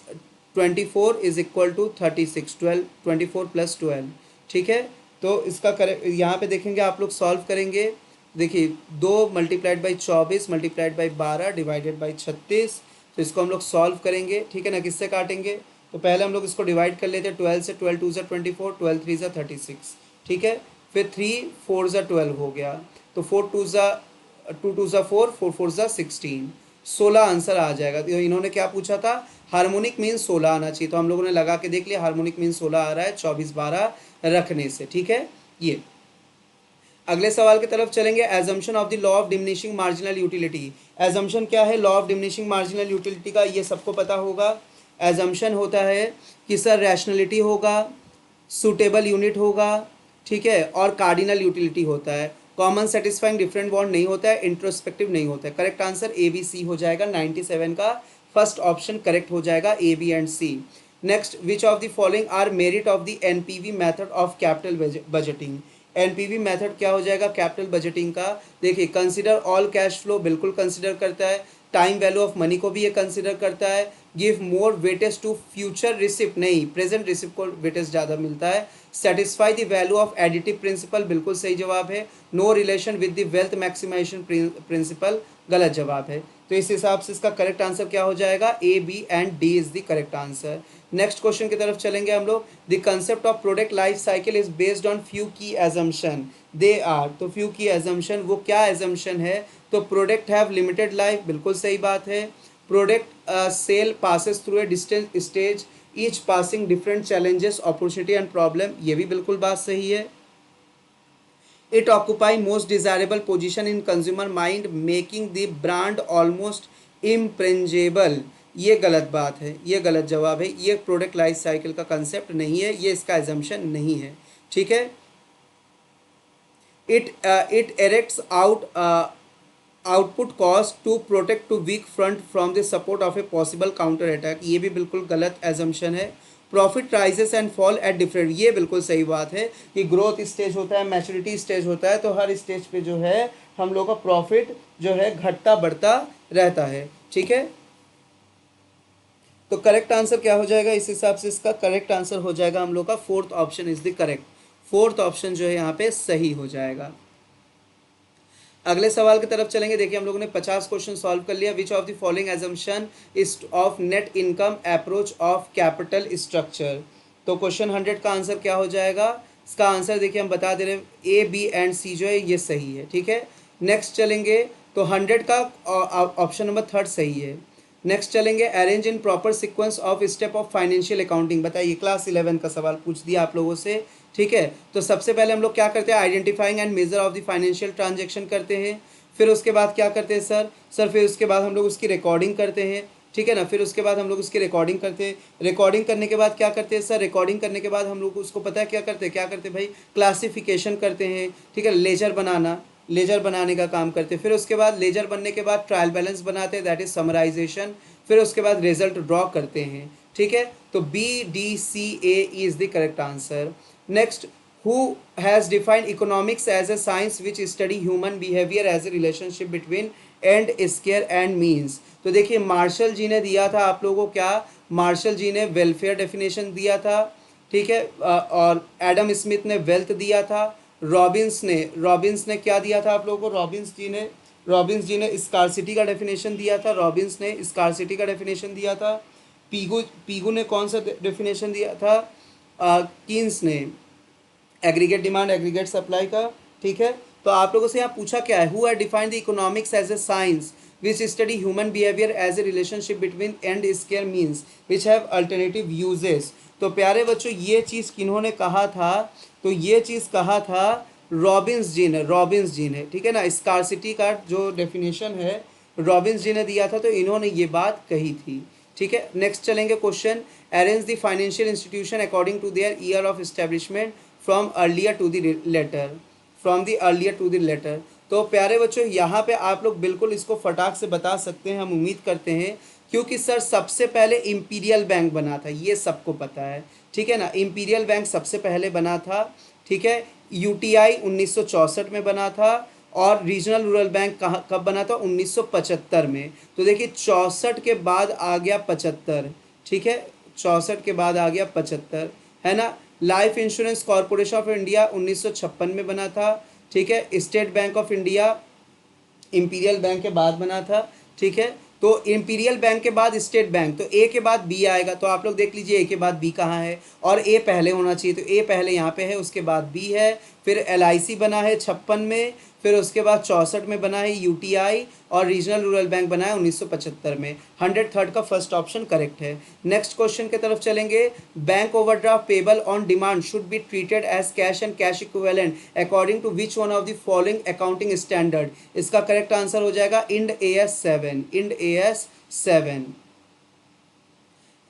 24 is equal to 36, 24 plus 12। ठीक है, तो इसका करेक्ट यहाँ पे देखेंगे, आप लोग सॉल्व करेंगे। देखिए 2 multiplied by 24 multiplied by 12 divided by 36, तो इसको हम लोग सॉल्व करेंगे। ठीक है ना, किससे काटेंगे? तो पहले हम लोग इसको डिवाइड कर लेते हैं 12 से, 12 2 ज़ा 24, 12 3 ज़ा 36। ठीक है, फिर 3 4 ज़ा 12 हो गया, तो 4 2 ज़ा 4, 4 4 ज़ा 16, 16 आंसर आ जाएगा। तो इन्होंने क्या पूछा था? हार्मोनिक मीन 16 आना चाहिए, तो हम लोगों ने लगा के देख लिया, हार्मोनिक मीन 16 आ रहा है 24/12 रखने से। ठीक है, ये अगले सवाल की तरफ चलेंगे। Assumption of the law of diminishing marginal utility. Assumption क्या है law of diminishing marginal utility का? ये सबको पता होगा। एजम्पशन होता है कि सर रैशनलिटी होगा, सूटेबल यूनिट होगा, ठीक है, और कार्डिनल यूटिलिटी होता है। कॉमन सेटिस्फाइंग डिफरेंट बॉन्ड नहीं होता है, इंट्रोस्पेक्टिव नहीं होता है। Correct answer A B C हो जाएगा। 97 का फर्स्ट ऑप्शन करेक्ट हो जाएगा, A B and C. Next, which of the following are merit of the NPV method of capital budgeting. NPV method क्या हो जाएगा कैपिटल बजटिंग का? देखिए, कंसिडर ऑल कैश फ्लो बिल्कुल कंसिडर करता है, टाइम वैल्यू ऑफ मनी को भी ये कंसिडर करता है, give more weightage to future receipt नहीं, प्रेजेंट रिसिप्ट को वेटेज ज़्यादा मिलता है, satisfy the value of additive principle बिल्कुल सही जवाब है, no relation with the wealth maximisation principle गलत जवाब है। तो इस हिसाब से इसका करेक्ट आंसर क्या हो जाएगा? A B and D is the correct answer. Next question की तरफ चलेंगे हम लोग। The concept of product life cycle is based on few key assumption, they are. तो फ्यू की एजम्पशन, वो क्या एजम्पशन है? तो प्रोडक्ट हैव लिमिटेड लाइफ, बिल्कुल सही बात है। Product sale passes through a distance stage, each passing different challenges opportunity and problem, ये भी बिल्कुल बात सही है। It occupy most desirable position in consumer mind, making the brand almost impregnable, ये गलत बात है, ये गलत जवाब है। ये प्रोडक्ट लाइफ साइकिल का कंसेप्ट नहीं है, ये इसका एजम्पशन नहीं है। ठीक है, it erects out output cost to protect to weak front from the support of a possible counter attack, ये भी बिल्कुल गलत एजम्पशन है। Profit rises and fall at different, ये बिल्कुल सही बात है कि ग्रोथ स्टेज होता है, मैच्योरिटी स्टेज होता है, तो हर स्टेज पे जो है हम लोग का प्रॉफिट जो है घटता बढ़ता रहता है। ठीक है, तो करेक्ट आंसर क्या हो जाएगा? इस हिसाब से इसका करेक्ट आंसर हो जाएगा हम लोग का fourth option is the correct. Fourth option जो है यहाँ पे सही हो जाएगा। अगले सवाल की तरफ चलेंगे। देखिए, हम लोगों ने 50 क्वेश्चन सॉल्व कर लिया। विच of the following assumption is of net income approach of capital structure. तो क्वेश्चन 100 का आंसर क्या हो जाएगा? इसका आंसर देखिए हम बता दे रहे हैं, ए बी एंड सी जो है ये सही है। ठीक है, नेक्स्ट चलेंगे तो 100 का ऑप्शन नंबर 3 सही है। नेक्स्ट चलेंगे, arrange in proper sequence of step of financial accounting. बताइए, क्लास 11 का सवाल पूछ दिया आप लोगों से। ठीक है, तो सबसे पहले हम लोग क्या करते हैं? Identifying and measure of the financial transaction करते हैं। फिर उसके बाद क्या करते हैं सर फिर उसके बाद हम लोग उसकी रिकॉर्डिंग करते हैं। ठीक है ना, फिर उसके बाद हम लोग उसकी रिकॉर्डिंग करते हैं। रिकॉर्डिंग करने के बाद क्या करते हैं सर? रिकॉर्डिंग करने के बाद हम लोग उसको पता है क्या करते हैं भाई? क्लासिफिकेशन करते हैं। ठीक है, लेजर बनाने का काम करते हैं। फिर उसके बाद लेजर बनने के बाद ट्रायल बैलेंस बनाते हैं, दैट इज समराइजेशन। फिर उसके बाद रिजल्ट ड्रॉ करते हैं। ठीक है, तो B D C A is the correct answer. Next, who has defined economics as a science which study human behavior as a relationship between end square and means। तो देखिए, मार्शल जी ने दिया था आप लोगों को क्या? मार्शल जी ने वेलफेयर डेफिनेशन दिया था। ठीक है, और एडम स्मिथ ने वेल्थ दिया था। रॉबिन्स ने क्या दिया था आप लोगों को? रॉबिन्स जी ने स्कार्सिटी का डेफिनेशन दिया था। पीगू ने कौन सा डेफिनेशन दिया था? कीन्स ने एग्रीगेट डिमांड एग्रीगेट सप्लाई का। ठीक है, तो आप लोगों से यहाँ पूछा क्या है? Who have defined the economics as a science which study human behaviour as a relationship between and scarce means which have alternative uses. तो प्यारे बच्चों, ये चीज़ किन्होंने कहा था? तो ये चीज़ कहा था रॉबिन्स जी ने। ठीक है ना, स्कार्सिटी का जो डेफिनेशन है रॉबिन्स जी ने दिया था, तो इन्होंने ये बात कही थी। ठीक है, नेक्स्ट चलेंगे question, arrange the financial institution according to their year of establishment from earlier to the later. तो प्यारे बच्चों यहाँ पे आप लोग बिल्कुल इसको फटाक से बता सकते हैं, हम उम्मीद करते हैं, क्योंकि सर सबसे पहले इंपीरियल बैंक बना था, ये सबको पता है, ठीक है ना। इंपीरियल बैंक सबसे पहले बना था, ठीक है। यूटीआई 1964 में बना था, और रीजनल रूरल बैंक कहाँ कब बना था, 1975 में। तो देखिए 64 के बाद आ गया 75, ठीक है, 64 के बाद आ गया 75, है ना। Life insurance corporation of India 1956 में बना था, ठीक है। State bank of India imperial bank के बाद बना था, ठीक है। तो इंपीरियल बैंक के बाद स्टेट बैंक, तो ए के बाद बी आएगा, तो आप लोग देख लीजिए ए के बाद बी कहाँ है, और ए पहले होना चाहिए, तो ए पहले यहाँ पे है, उसके बाद बी है। फिर एलआईसी बना है 56 में, फिर उसके बाद 64 में बना है यूटीआई, और रीजनल रूरल बैंक बना है 1975 में। 103 का फर्स्ट ऑप्शन करेक्ट है। नेक्स्ट क्वेश्चन की तरफ चलेंगे। Bank overdraft payable on demand should be treated as cash and cash equivalent according to which one of the following accounting standard. इसका करेक्ट आंसर हो जाएगा Ind AS 7, Ind AS 7।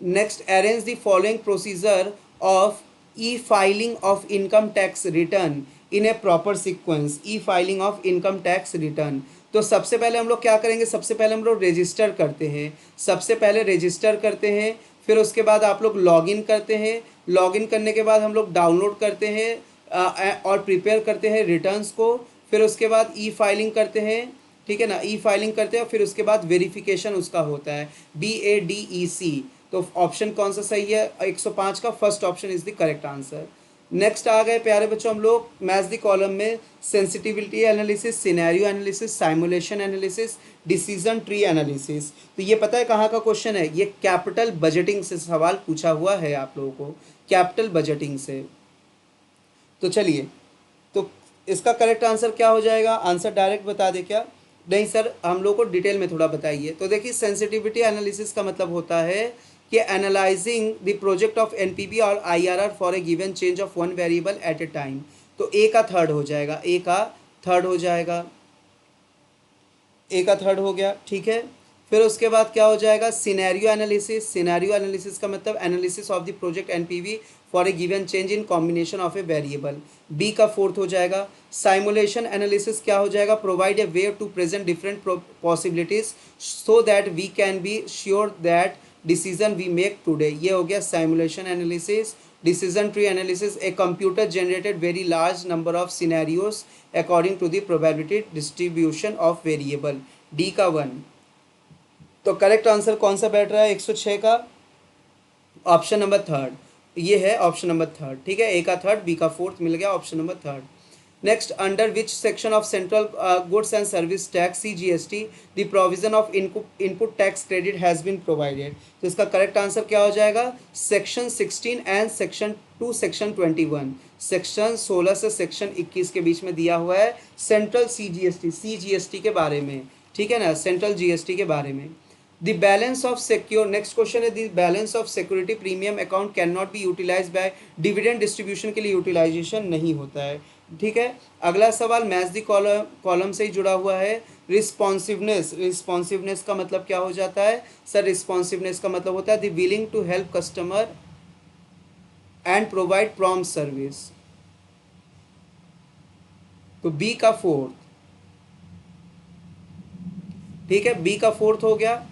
Next, arrange the following procedure of e-filing of income tax return in a proper sequence. e-filing of income tax return. तो सबसे पहले हम लोग क्या करेंगे, सबसे पहले हम लोग रजिस्टर करते हैं, सबसे पहले रजिस्टर करते हैं, फिर उसके बाद आप लोग लॉगिन करते हैं, लॉगिन करने के बाद हम लोग डाउनलोड करते हैं और प्रिपेयर करते हैं रिटर्न्स को, फिर उसके बाद ई फाइलिंग करते हैं, ठीक है ना, ई फाइलिंग करते हैं, फिर उसके बाद वेरिफिकेशन उसका होता है, BADEC। तो ऑप्शन कौन सा सही है, 105 का first option is the correct answer. Next आ गए प्यारे बच्चों हम लोग मैथ द कॉलम में, sensitivity analysis, scenario analysis, simulation analysis, decision tree analysis. तो ये पता है कहाँ का क्वेश्चन है, ये कैपिटल बजटिंग से सवाल पूछा हुआ है आप लोगों को, कैपिटल बजटिंग से। तो चलिए, तो इसका करेक्ट आंसर क्या हो जाएगा, आंसर डायरेक्ट बता दे क्या, नहीं सर हम लोग को डिटेल में थोड़ा बताइए। तो देखिए सेंसिटिविटी एनालिसिस का मतलब होता है कि analysing the project of NPV or IRR for a given change of one variable at a time. तो ए का थर्ड हो जाएगा, ए का थर्ड हो जाएगा, ए का थर्ड हो गया, ठीक है। फिर उसके बाद क्या हो जाएगा, सिनेरियो एनालिसिस, सिनेरियो एनालिसिस का मतलब analysis of the project NPV for a given change in combination of a variable, B का फोर्थ हो जाएगा। साइमुलेशन एनालिसिस क्या हो जाएगा, provide a way to present different possibilities so that we can be sure that decision we make today, ये हो गया simulation analysis. Decision tree analysis, a computer generated very large number of scenarios according to the probability distribution of variable, D का 1। तो correct answer कौन सा बैठ रहा है 106 का, ऑप्शन नंबर थर्ड, ये है ऑप्शन नंबर थर्ड, ठीक है। ए का थर्ड, बी का फोर्थ मिल गया, option number third. Next, under which section of central goods and service tax CGST the provision of input tax credit has been provided. तो इसका करेक्ट आंसर क्या हो जाएगा, section 16 and section 2 section 21, section 16 से section 21 के बीच में दिया हुआ है सेंट्रल CGST के बारे में, ठीक है ना, सेंट्रल GST के बारे में। The balance of secure, next question है, the balance of security premium account can not be utilise by dividend distribution के लिए यूटिलाइजेशन नहीं होता है, ठीक है। अगला सवाल मैथ द कॉलम से ही जुड़ा हुआ है, रिस्पॉन्सिवनेस, रिस्पॉन्सिवनेस का मतलब क्या हो जाता है सर, रिस्पॉन्सिवनेस का मतलब होता है the willing to help customer and provide prompt service. तो बी का फोर्थ, ठीक है, बी का फोर्थ हो गया,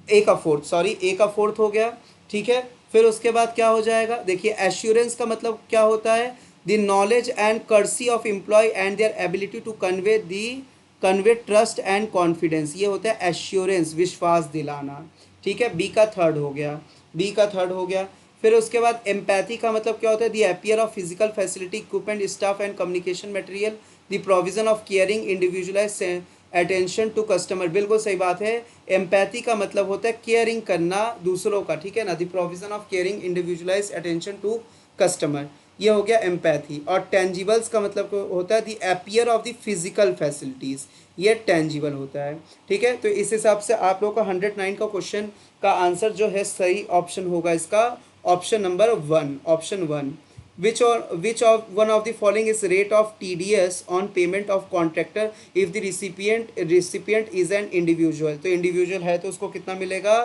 ए का फोर्थ, सॉरी ए का फोर्थ हो गया, ठीक है। फिर उसके बाद क्या हो जाएगा, देखिए एश्योरेंस का मतलब क्या होता है, the knowledge and courtesy of employ and their ability to convey trust and confidence, ये होता है एश्योरेंस, विश्वास दिलाना, ठीक है। बी का थर्ड हो गया, बी का थर्ड हो गया। फिर उसके बाद एम्पैथी का मतलब क्या होता है, the appear of physical facility equipment staff and communication material, the provision of caring individualize attention to customer, बिल्कुल सही बात है। एम्पैथी का मतलब होता है केयरिंग करना दूसरों का, ठीक है ना, the provision of caring individualize attention to customer, ये हो गया एम्पैथी। और टेंजिबल्स का मतलब होता है the appear of the physical facilities, ये टेंजिबल होता है, ठीक है। तो इस हिसाब से आप लोगों का 109 का क्वेश्चन का आंसर जो है सही ऑप्शन होगा इसका, option number 1, option 1। which of one of the following is rate of TDS on payment of contractor if the recipient is an individual। तो इंडिविजुअल है तो उसको कितना मिलेगा,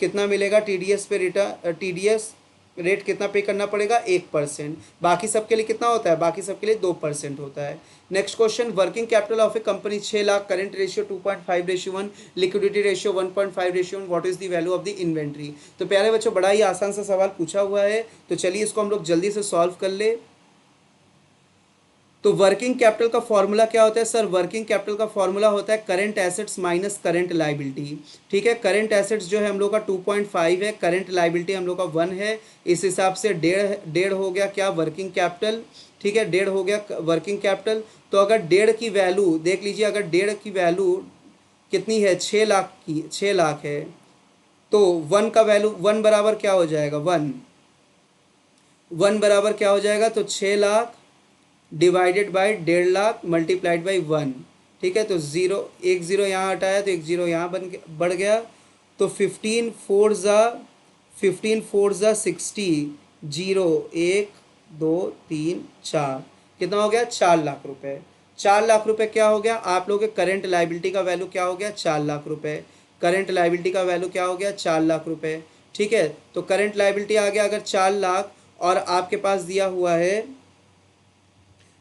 कितना मिलेगा TDS पे, रिटर्न TDS रेट कितना पे करना पड़ेगा, 1%। बाकी सबके लिए कितना होता है, बाकी सबके लिए 2% होता है। Next question, working capital of A company 6 lakh, current ratio 2.5:1, liquidity ratio 1.5:1, what is the value of the inventory. तो प्यारे बच्चों बड़ा ही आसान सा सवाल पूछा हुआ है, तो चलिए इसको हम लोग जल्दी से सॉल्व कर ले। तो वर्किंग कैपिटल का फॉर्मूला क्या होता है सर, वर्किंग कैपिटल का फॉर्मूला होता है current assets minus current liability. ठीक है, करंट एसेट्स जो है हम लोग का 2.5 है, करंट लाइबिलिटी हम लोग का 1 है, इस हिसाब से डेढ़ डेढ़ हो गया क्या, वर्किंग कैपिटल। ठीक है, डेढ़ हो गया वर्किंग कैपिटल। तो अगर डेढ़ की वैल्यू देख लीजिए, अगर डेढ़ की वैल्यू कितनी है, 6 लाख की, 6 लाख है, तो 1 का वैल्यू 1 बराबर क्या हो जाएगा, 1 बराबर क्या हो जाएगा, तो 6 lakh divided by 1.5 lakh multiplied by 1। ठीक है, तो ज़ीरो, एक ज़ीरो यहाँ हटाया तो एक ज़ीरो यहाँ बढ़ गया, तो 15 4 60, 0 1 2 3 4, कितना हो गया, 4 लाख रुपए। 4 लाख रुपए क्या हो गया, आप लोगों के करंट लाइबिलिटी का वैल्यू क्या हो गया, 4 लाख रुपए। करंट लाइबिलिटी का वैल्यू क्या हो गया, 4 लाख रुपए। ठीक है, तो करंट लाइबिलिटी आ गया अगर 4 लाख, और आपके पास दिया हुआ है,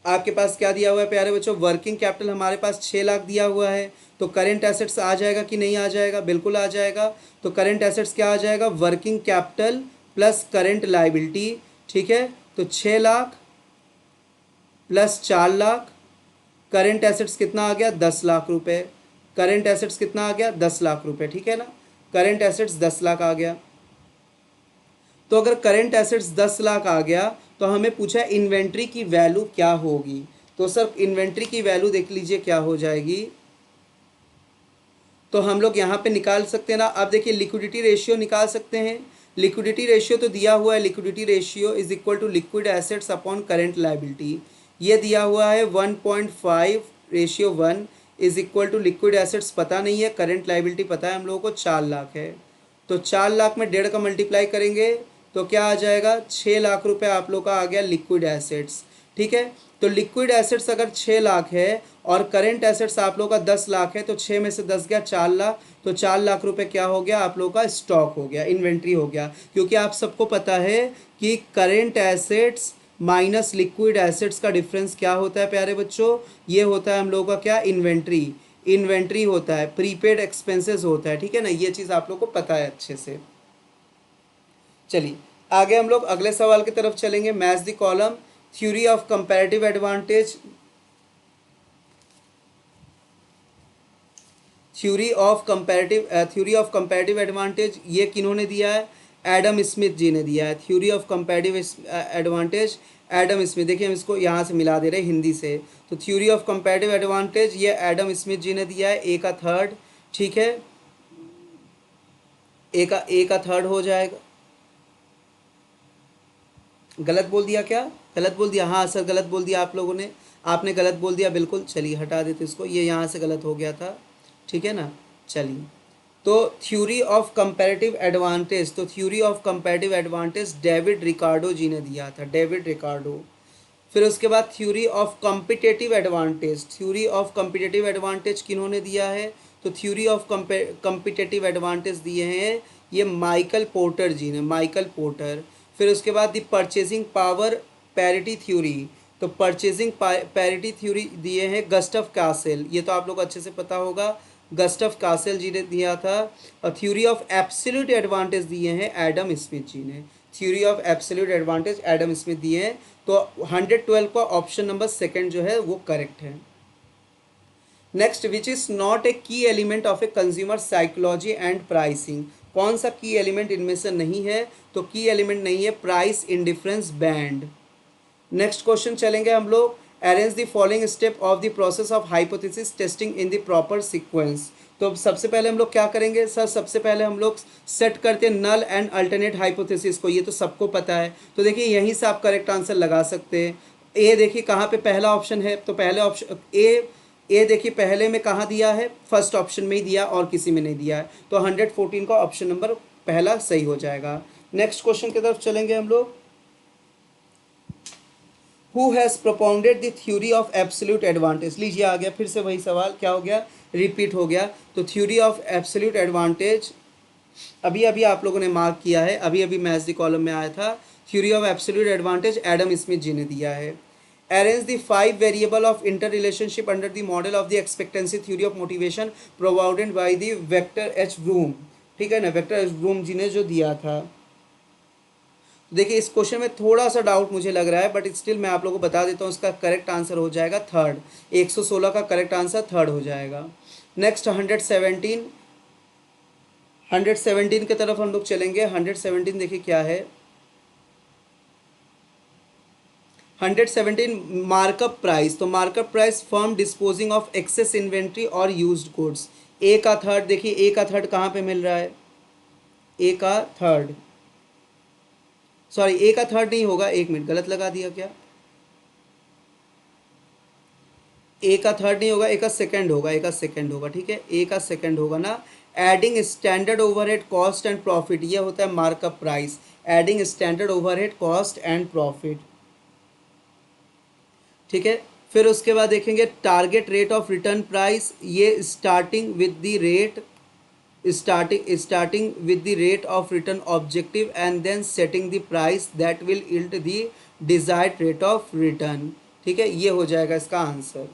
आपके पास क्या दिया हुआ है प्यारे बच्चों, वर्किंग कैपिटल हमारे पास 6 लाख दिया हुआ है, तो करंट एसेट्स आ जाएगा कि नहीं आ जाएगा, बिल्कुल आ जाएगा। तो करंट एसेट्स क्या आ जाएगा, working capital plus current liability. ठीक है, तो 6 lakh plus 4 lakh, current assets कितना आ गया, 10 लाख रुपए। करंट एसेट्स कितना आ गया, 10 लाख रुपए। ठीक है ना, करंट एसेट्स 10 लाख आ गया। तो अगर करंट एसेट्स 10 लाख आ गया, तो हमें पूछा इन्वेंट्री की वैल्यू क्या होगी। तो सर इन्वेंट्री की वैल्यू देख लीजिए क्या हो जाएगी, तो हम लोग यहाँ पे निकाल सकते हैं ना। अब देखिए लिक्विडिटी रेशियो निकाल सकते हैं। लिक्विडिटी रेशियो तो दिया हुआ है, liquidity ratio is equal to liquid assets upon current liability. ये दिया हुआ है 1.5:1 is equal to liquid assets पता नहीं है, करंट लाइबिलिटी पता है हम लोगों को, 4 लाख है। तो 4 लाख में 1.5 का मल्टीप्लाई करेंगे तो क्या आ जाएगा, 6 लाख रुपए आप लोग का आ गया लिक्विड एसेट्स। ठीक है, तो लिक्विड एसेट्स अगर 6 लाख है और करेंट एसेट्स आप लोग का 10 लाख है, तो 6 में से 10 गया 4 लाख, तो 4 लाख रुपए क्या हो गया, आप लोग का स्टॉक हो गया, इन्वेंट्री हो गया। क्योंकि आप सबको पता है कि current assets minus liquid assets का डिफरेंस क्या होता है प्यारे बच्चों, ये होता है हम लोगों का क्या, इन्वेंट्री। इन्वेंट्री होता है, प्रीपेड एक्सपेंसेस होता है। ठीक है ना, ये चीज़ आप लोग को पता है अच्छे से। चलिए आगे हम लोग अगले सवाल की तरफ चलेंगे। Match the column, theory of comparative advantage, theory of comparative advantage ये किन्होंने दिया है, एडम स्मिथ जी ने दिया है। Theory of comparative advantage Adam Smith, देखिए हम इसको यहाँ से मिला दे रहे हैं हिंदी से। तो थ्योरी ऑफ कंपैरेटिव एडवांटेज ये एडम स्मिथ जी ने दिया है, ए का थर्ड। ठीक है, ए का थर्ड हो जाएगा। गलत बोल दिया क्या, गलत बोल दिया, हाँ सर गलत बोल दिया आप लोगों ने, आपने गलत बोल दिया बिल्कुल। चलिए हटा देते इसको, ये यहाँ से गलत हो गया था। ठीक है ना, चलिए तो थ्योरी ऑफ कंपैरेटिव एडवांटेज, तो theory of comparative advantage David Ricardo ji ने दिया था, डेविड रिकार्डो। फिर उसके बाद theory of competitive advantage, theory of competitive advantage किन्होंने दिया है, तो थ्योरी ऑफ कॉम्पिटेटिव एडवांटेज दिए हैं ये माइकल पोर्टर जी ने, माइकल पोर्टर। फिर उसके बाद दी परचेजिंग पावर पैरिटी थ्योरी, तो परचेजिंग पैरिटी थ्योरी दिए हैं गस्टफ कासेल, ये तो आप लोग अच्छे से पता होगा, गस्टफ कासेल जी ने दिया था। और थ्योरी ऑफ एब्सोल्यूट एडवांटेज दिए हैं एडम स्मिथ जी ने, theory of absolute advantage Adam Smith दिए हैं। तो 112 का ऑप्शन नंबर सेकंड जो है वो करेक्ट है। Next, which is not a key element of a consumer psychology and pricing, कौन सा की एलिमेंट इनमें से नहीं है, तो की एलिमेंट नहीं है price indifference band. Next question चलेंगे हम लोग, arrange the following step of the process of hypothesis testing in the proper sequence. तो सबसे पहले हम लोग क्या करेंगे सर, सबसे पहले हम लोग सेट करते हैं नल एंड अल्टरनेट हाइपोथेसिस को, ये तो सबको पता है। तो देखिए यहीं से आप करेक्ट आंसर लगा सकते हैं। ए देखिए कहाँ पे पहला ऑप्शन है, तो पहले ऑप्शन ए देखिए पहले में कहाँ दिया है, फर्स्ट ऑप्शन में ही दिया और किसी में नहीं दिया है, तो 114 का ऑप्शन नंबर पहला सही हो जाएगा। नेक्स्ट क्वेश्चन की तरफ चलेंगे हम लोग, who has propounded the theory of absolute advantage. लीजिए आ गया फिर से वही सवाल, क्या हो गया, रिपीट हो गया। तो थ्योरी ऑफ एब्सोल्यूट एडवांटेज अभी अभी आप लोगों ने मार्क किया है, अभी अभी मैथ्स द कॉलम में आया था। Theory of absolute advantage Adam Smith ji ने दिया है। Arrange the 5 variable of inter relationship under the model of the expectancy theory of motivation provided by the Victor H Vroom. ठीक है ना, वेक्टर एच ब्रूम जी ने जो दिया था। देखिए इस क्वेश्चन में थोड़ा सा डाउट मुझे लग रहा है, बट स्टिल मैं आप लोगों को बता देता हूँ, इसका करेक्ट आंसर हो जाएगा थर्ड। 116 का करेक्ट आंसर थर्ड हो जाएगा। नेक्स्ट 117, 117 की तरफ हम लोग चलेंगे। 117 देखिए क्या है। 117 मार्कअप प्राइस। तो markup price firm disposing of excess inventory और यूज्ड गुड्स। ए का थर्ड देखिए, ए का थर्ड कहाँ पे मिल रहा है, ए का थर्ड, सॉरी ए का थर्ड नहीं होगा, एक मिनट गलत लगा दिया क्या, ए का थर्ड नहीं होगा, ए का सेकंड होगा, ए का सेकंड होगा। ठीक है, ए का सेकंड होगा ना। Adding standard overhead cost and profit, ये होता है markup price. Adding standard overhead cost and profit. ठीक है, फिर उसके बाद देखेंगे target rate of return price. ये starting with the rate, starting with the rate of return objective and then setting the price that will yield the desired rate of return. ठीक है, ये हो जाएगा इसका आंसर।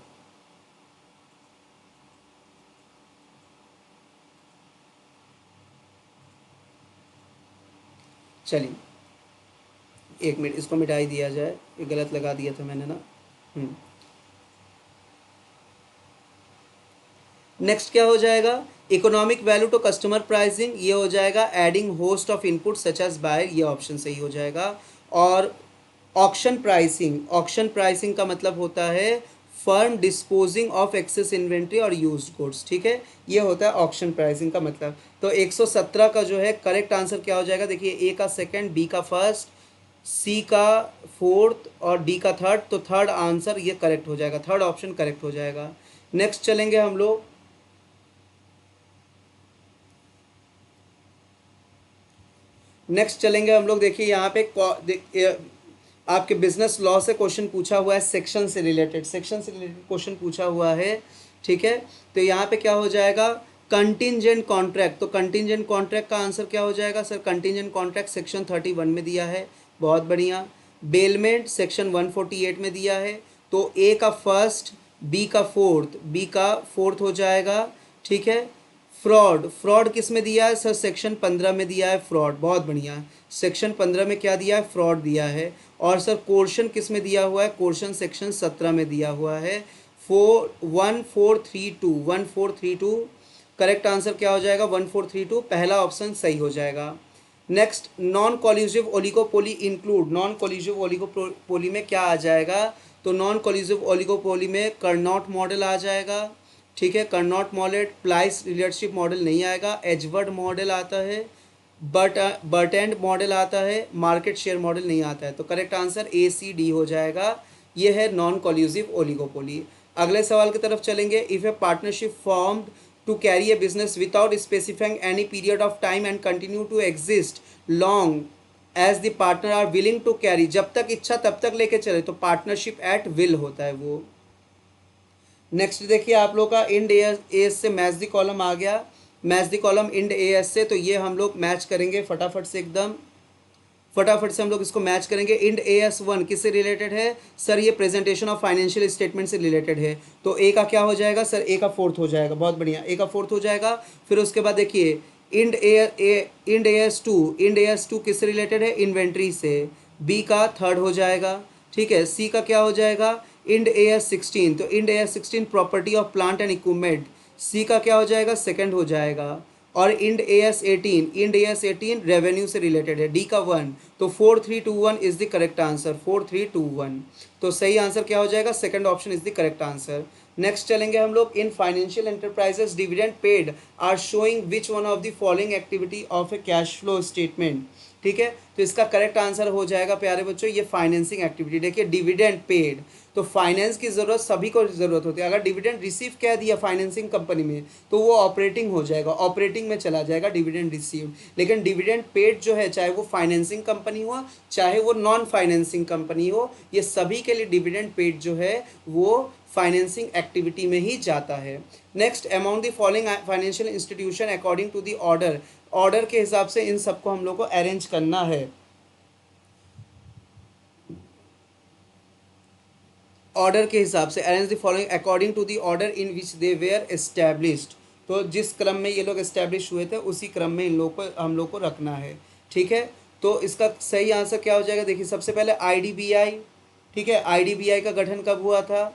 चलिए एक मिनट, इसको मिटाई दिया जाए, ये गलत लगा दिया था मैंने ना। नेक्स्ट क्या हो जाएगा, economic value to customer pricing, ये हो जाएगा adding host of input such as buyer, ये ऑप्शन सही हो जाएगा। और ऑक्शन प्राइसिंग, ऑक्शन प्राइसिंग का मतलब होता है firm disposing of excess inventory और यूज्ड गुड्स। ठीक है, ये होता है ऑक्शन प्राइसिंग का मतलब। तो 117 का जो है करेक्ट आंसर क्या हो जाएगा, देखिए ए का सेकंड, बी का फर्स्ट, सी का फोर्थ और डी का थर्ड। तो थर्ड आंसर ये करेक्ट हो जाएगा, थर्ड ऑप्शन करेक्ट हो जाएगा। नेक्स्ट चलेंगे हम लोग, नेक्स्ट चलेंगे हम लोग। देखिए यहाँ पे आपके बिजनेस लॉ से क्वेश्चन पूछा हुआ है, सेक्शन से रिलेटेड, सेक्शन से रिलेटेड क्वेश्चन पूछा हुआ है। ठीक है, तो यहाँ पे क्या हो जाएगा, कंटिजेंट कॉन्ट्रैक्ट। तो कंटिजेंट कॉन्ट्रैक्ट का आंसर क्या हो जाएगा सर, कंटिजेंट कॉन्ट्रैक्ट सेक्शन 31 में दिया है, बहुत बढ़िया। बेलमेंट सेक्शन 148 में दिया है। तो ए का फर्स्ट, बी का फोर्थ, बी का फोर्थ हो जाएगा। ठीक है, फ्रॉड, फ्रॉड किस में दिया है सर, सेक्शन 15 में दिया है फ्रॉड, बहुत बढ़िया। सेक्शन 15 में क्या दिया है, फ्रॉड दिया है। और सर कोर्शन किस में दिया हुआ है, कोर्शन सेक्शन 17 में दिया हुआ है। 1432, 1432 करेक्ट आंसर क्या हो जाएगा, 1432 पहला ऑप्शन सही हो जाएगा। Next, non collusive oligopoly include, non collusive oligopoly में क्या आ जाएगा, तो नॉन कॉल्यूसिव ओलिगोपोली में कर्नॉट मॉडल आ जाएगा। ठीक है, कर्नॉट मॉडल, प्लाइस लीडरशिप मॉडल नहीं आएगा, एजवर्ड मॉडल आता है, बर्टेंड मॉडल आता है, मार्केट शेयर मॉडल नहीं आता है। तो correct answer A C D हो जाएगा, ये है नॉन कॉल्यूसिव ओलिगोपोली। अगले सवाल की तरफ चलेंगे। If a partnership formed to carry a business without specifying any period of time and continue to exist long as the partner are willing to carry, जब तक इच्छा तब तक लेके चले, तो पार्टनरशिप एट विल होता है वो। नेक्स्ट देखिए आप लोग का इंड एस से मैच द कॉलम आ गया, match the column end S से। तो ये हम लोग मैच करेंगे फटाफट से, एकदम फटाफट से हम लोग इसको मैच करेंगे। इंड एस वन किससे रिलेटेड है सर, ये प्रेजेंटेशन ऑफ फाइनेंशियल स्टेटमेंट से रिलेटेड है। तो ए का क्या हो जाएगा सर, ए का फोर्थ हो जाएगा, बहुत बढ़िया, ए का फोर्थ हो जाएगा। फिर उसके बाद देखिए Ind AS two, Ind AS two किससे रिलेटेड है, इन्वेंट्री से, बी का थर्ड हो जाएगा। ठीक है, सी का क्या हो जाएगा, इंड एस 16, तो Ind AS 16 property of plant and equipment, C का क्या हो जाएगा, सेकंड हो जाएगा। और Ind AS 18, Ind AS 18 revenue से रिलेटेड है, डी का 1। तो 4321 इज द करेक्ट आंसर, 4321। तो सही आंसर क्या हो जाएगा, second option is the correct answer. Next चलेंगे हम लोग। In financial enterprises dividend paid are showing which one of the following activity of a cash flow statement. ठीक है, तो इसका करेक्ट आंसर हो जाएगा प्यारे बच्चों, ये फाइनेंसिंग एक्टिविटी। देखिए डिविडेंड पेड, तो फाइनेंस की ज़रूरत सभी को ज़रूरत होती है। अगर डिविडेंड रिसीव कह दिया फाइनेंसिंग कंपनी में, तो वो ऑपरेटिंग हो जाएगा, ऑपरेटिंग में चला जाएगा डिविडेंड रिसीव्ड। लेकिन डिविडेंड पेड जो है, चाहे वो फाइनेंसिंग कंपनी हो चाहे वो नॉन फाइनेंसिंग कंपनी हो, ये सभी के लिए डिविडेंड पेड जो है वो फाइनेंसिंग एक्टिविटी में ही जाता है। Next, amount the following financial institution according to the order order के हिसाब से इन सबको हम लोग को अरेंज करना है। ऑर्डर के हिसाब से arrange the following according to the order in which they were established. तो जिस क्रम में ये लोग एस्टैब्लिश हुए थे उसी क्रम में इन लोग को हम लोग को रखना है। ठीक है, तो इसका सही आंसर क्या हो जाएगा? देखिए सबसे पहले आईडीबीआई। ठीक है, आईडीबीआई का गठन कब हुआ था?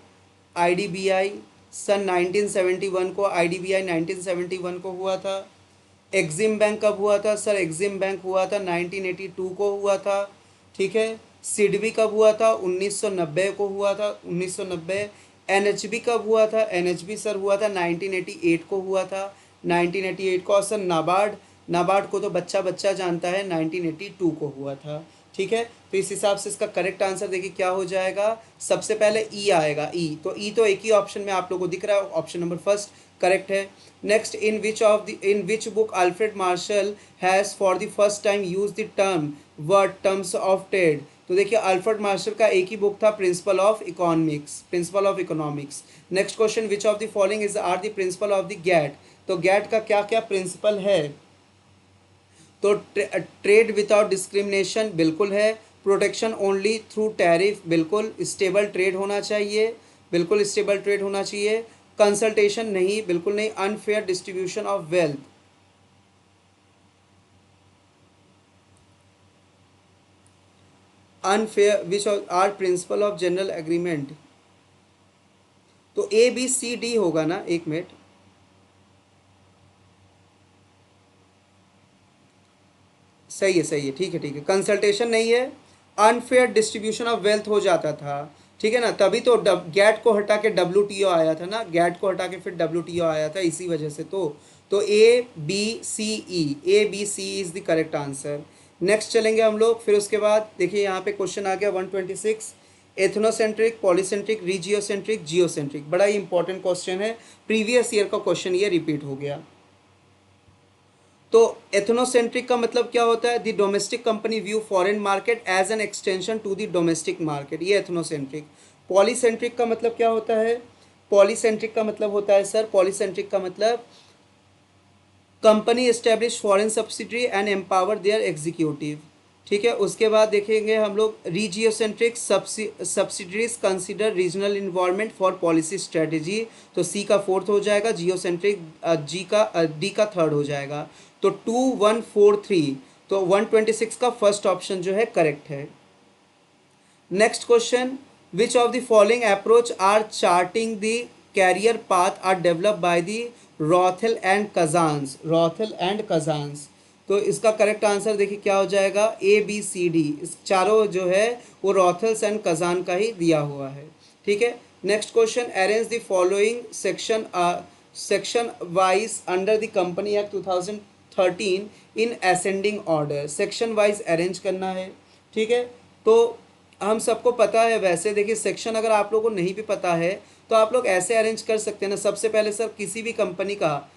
आईडीबीआई सन 1971 को, आईडीबीआई 1971 को हुआ था। एग्जिम बैंक कब हुआ था? सर एग्जिम बैंक हुआ था 1982 को हुआ था। ठीक है, सिडबी कब हुआ था? 1990 को हुआ था, 1990। एनएचबी कब हुआ था? एनएचबी सर हुआ था 1988 को हुआ था, 1988 को। और सर नाबार्ड, नाबार्ड को तो बच्चा बच्चा जानता है, 1982 को हुआ था। ठीक है, तो इस हिसाब से इसका करेक्ट आंसर देखिए क्या हो जाएगा। सबसे पहले ई आएगा, ई। तो ई तो एक ही ऑप्शन में आप लोगों को दिख रहा है, ऑप्शन नंबर फर्स्ट करेक्ट है। Next, in which book Alfred Marshall has for the first time use the terms of trade. तो देखिए अल्फ्रेड मार्शल का एक ही बुक था, principle of economics, principle of economics. Next question, which of the following is are the principle of the GATT. तो GATT का क्या क्या प्रिंसिपल है? तो ट्रेड विदाउट डिस्क्रिमिनेशन बिल्कुल है, प्रोटेक्शन ओनली थ्रू टैरिफ बिल्कुल, स्टेबल ट्रेड होना चाहिए, बिल्कुल स्टेबल ट्रेड होना चाहिए, कंसल्टेशन नहीं, बिल्कुल नहीं, unfair distribution of wealth, unfair which are principle of general agreement. तो ए बी सी डी होगा ना, एक मिनट, सही है सही है, ठीक है ठीक है, कंसल्टेशन नहीं है, अनफेयर डिस्ट्रीब्यूशन ऑफ वेल्थ हो जाता था। ठीक है ना, तभी तो गैट को हटा के डब्ल्यूटीओ आया था ना, गैट को हटा के फिर डब्ल्यूटीओ आया था, इसी वजह से तो A B C E, A B C is the correct answer. Next चलेंगे हम लोग, फिर उसके बाद देखिए यहाँ पे क्वेश्चन आ गया 126, एथनोसेंट्रिक, पॉलीसेंट्रिक, रीजियोसेंट्रिक, जियोसेंट्रिक। बड़ा ही इंपॉर्टेंट क्वेश्चन है, प्रीवियस ईयर का क्वेश्चन ये रिपीट हो गया। तो एथनोसेंट्रिक का मतलब क्या होता है? The domestic company view foreign market as an extension to the domestic market, ये एथनोसेंट्रिक। पॉलीसेंट्रिक का मतलब क्या होता है? पॉलीसेंट्रिक का मतलब होता है सर, पॉलीसेंट्रिक का मतलब company establish foreign subsidiary and empower their executive. ठीक है, उसके बाद देखेंगे हम लोग regiocentric, subsidiaries consider regional involvement for policy strategy. तो सी का फोर्थ हो जाएगा, जियोसेंट्रिक जी का डी का थर्ड हो जाएगा। तो 2143, तो 126 का फर्स्ट ऑप्शन जो है करेक्ट है। Next question, which of the following approach are charting the career path are develop by the Rothwell and Kazanas, Rothwell and Kazanas. तो इसका करेक्ट आंसर देखिए क्या हो जाएगा, ए बी सी डी, इस चारों जो है वो रॉथल्स एंड कजान का ही दिया हुआ है। ठीक है, next question, arrange the following section wise under the company act 2013 in ascending order. Section wise arrange करना है। ठीक है, तो हम सबको पता है, वैसे देखिए सेक्शन अगर आप लोगों को नहीं भी पता है तो आप लोग ऐसे अरेंज कर सकते हैं ना। सबसे पहले सर किसी भी कंपनी का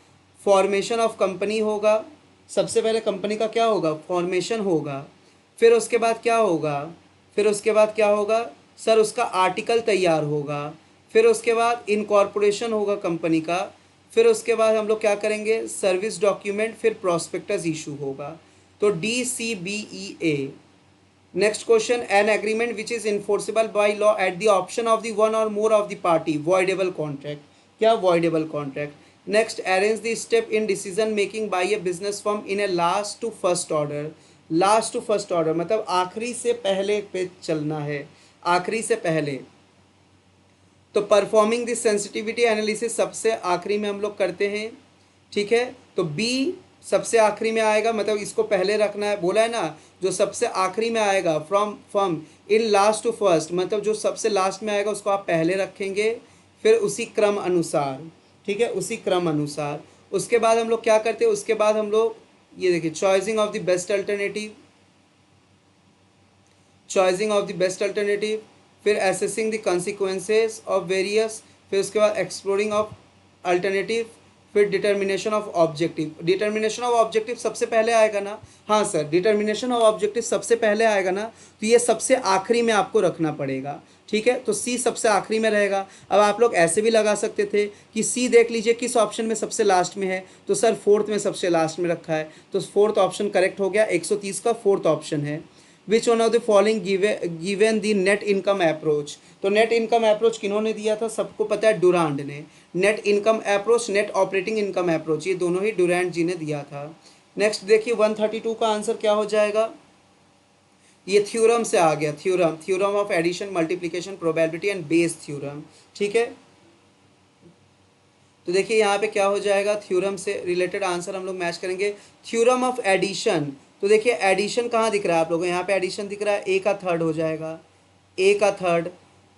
फॉर्मेशन ऑफ कंपनी होगा, सबसे पहले कंपनी का क्या होगा? फॉर्मेशन होगा। फिर उसके बाद क्या होगा? फिर उसके बाद क्या होगा सर? उसका आर्टिकल तैयार होगा। फिर उसके बाद इनकॉर्पोरेशन होगा कंपनी का। फिर उसके बाद हम लोग क्या करेंगे? सर्विस डॉक्यूमेंट, फिर प्रॉस्पेक्टस इशू होगा। तो DCBEA। Next question, an agreement which is enforceable by law at the option of the one or more of the party, voidable contract. क्या voidable contract. Next, arrange the step in decision making by a business firm in a last to first order. Last to first order मतलब आखिरी से पहले पे चलना है, आखिरी से पहले। तो परफॉर्मिंग दिस सेंसिटिविटी एनालिसिस सबसे आखिरी में हम लोग करते हैं। ठीक है, तो बी सबसे आखिरी में आएगा, मतलब इसको पहले रखना है, बोला है ना, जो सबसे आखिरी में आएगा from in last to first, मतलब जो सबसे लास्ट में आएगा उसको आप पहले रखेंगे, फिर उसी क्रम अनुसार। ठीक है, उसी क्रम अनुसार। उसके बाद हम लोग क्या करते हैं? उसके बाद हम लोग ये देखिए, choicing of the best alternative, choicing of the best alternative, फिर assessing the consequences of various, फिर उसके बाद एक्सप्लोरिंग ऑफ अल्टरनेटिव, फिर determination of objective. Determination of objective सबसे पहले आएगा ना? हाँ सर, डिटर्मिनेशन ऑफ ऑब्जेक्टिव सबसे पहले आएगा ना, तो ये सबसे आखिरी में आपको रखना पड़ेगा, ठीक है। तो सी सबसे आखिरी में रहेगा। अब आप लोग ऐसे भी लगा सकते थे कि सी देख लीजिए किस ऑप्शन में सबसे लास्ट में है, तो सर फोर्थ में सबसे लास्ट में रखा है, तो फोर्थ ऑप्शन करेक्ट हो गया। 130 का फोर्थ ऑप्शन है। विच one of the following given the net income approach. तो नेट इनकम अप्रोच किन्होंने दिया था? सबको पता है, डुरांड ने। Net income approach, net operating income approach, ये दोनों ही डुरांड जी ने दिया था। नेक्स्ट देखिए 132 का आंसर क्या हो जाएगा? ये थ्योरम से आ गया, theorem of addition, multiplication, probability and Bayes theorem, ठीक है। तो देखिए यहाँ पे क्या हो जाएगा, थ्योरम से रिलेटेड आंसर हम लोग मैच करेंगे। थ्योरम ऑफ एडिशन, तो देखिए एडिशन कहाँ दिख रहा है आप लोगों को? यहाँ पे एडिशन दिख रहा है, ए का थर्ड हो जाएगा, ए का थर्ड।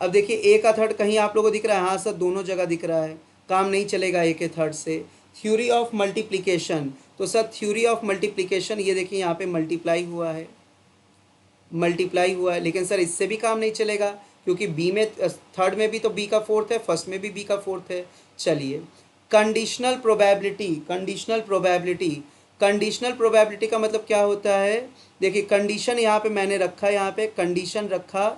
अब देखिए ए का थर्ड कहीं आप लोगों को दिख रहा है? हाँ सर, दोनों जगह दिख रहा है, काम नहीं चलेगा ए के थर्ड से। थ्योरी ऑफ मल्टीप्लिकेशन, तो सर थ्योरी ऑफ मल्टीप्लिकेशन, ये देखिए यहाँ पे मल्टीप्लाई हुआ है, मल्टीप्लाई हुआ है, लेकिन सर इससे भी काम नहीं चलेगा क्योंकि बी में थर्ड में भी तो बी का फोर्थ है, फर्स्ट में भी बी का फोर्थ है। चलिए conditional probability, conditional probability, conditional probability का मतलब क्या होता है? देखिए कंडीशन यहाँ पे मैंने रखा, यहाँ पे कंडीशन रखा,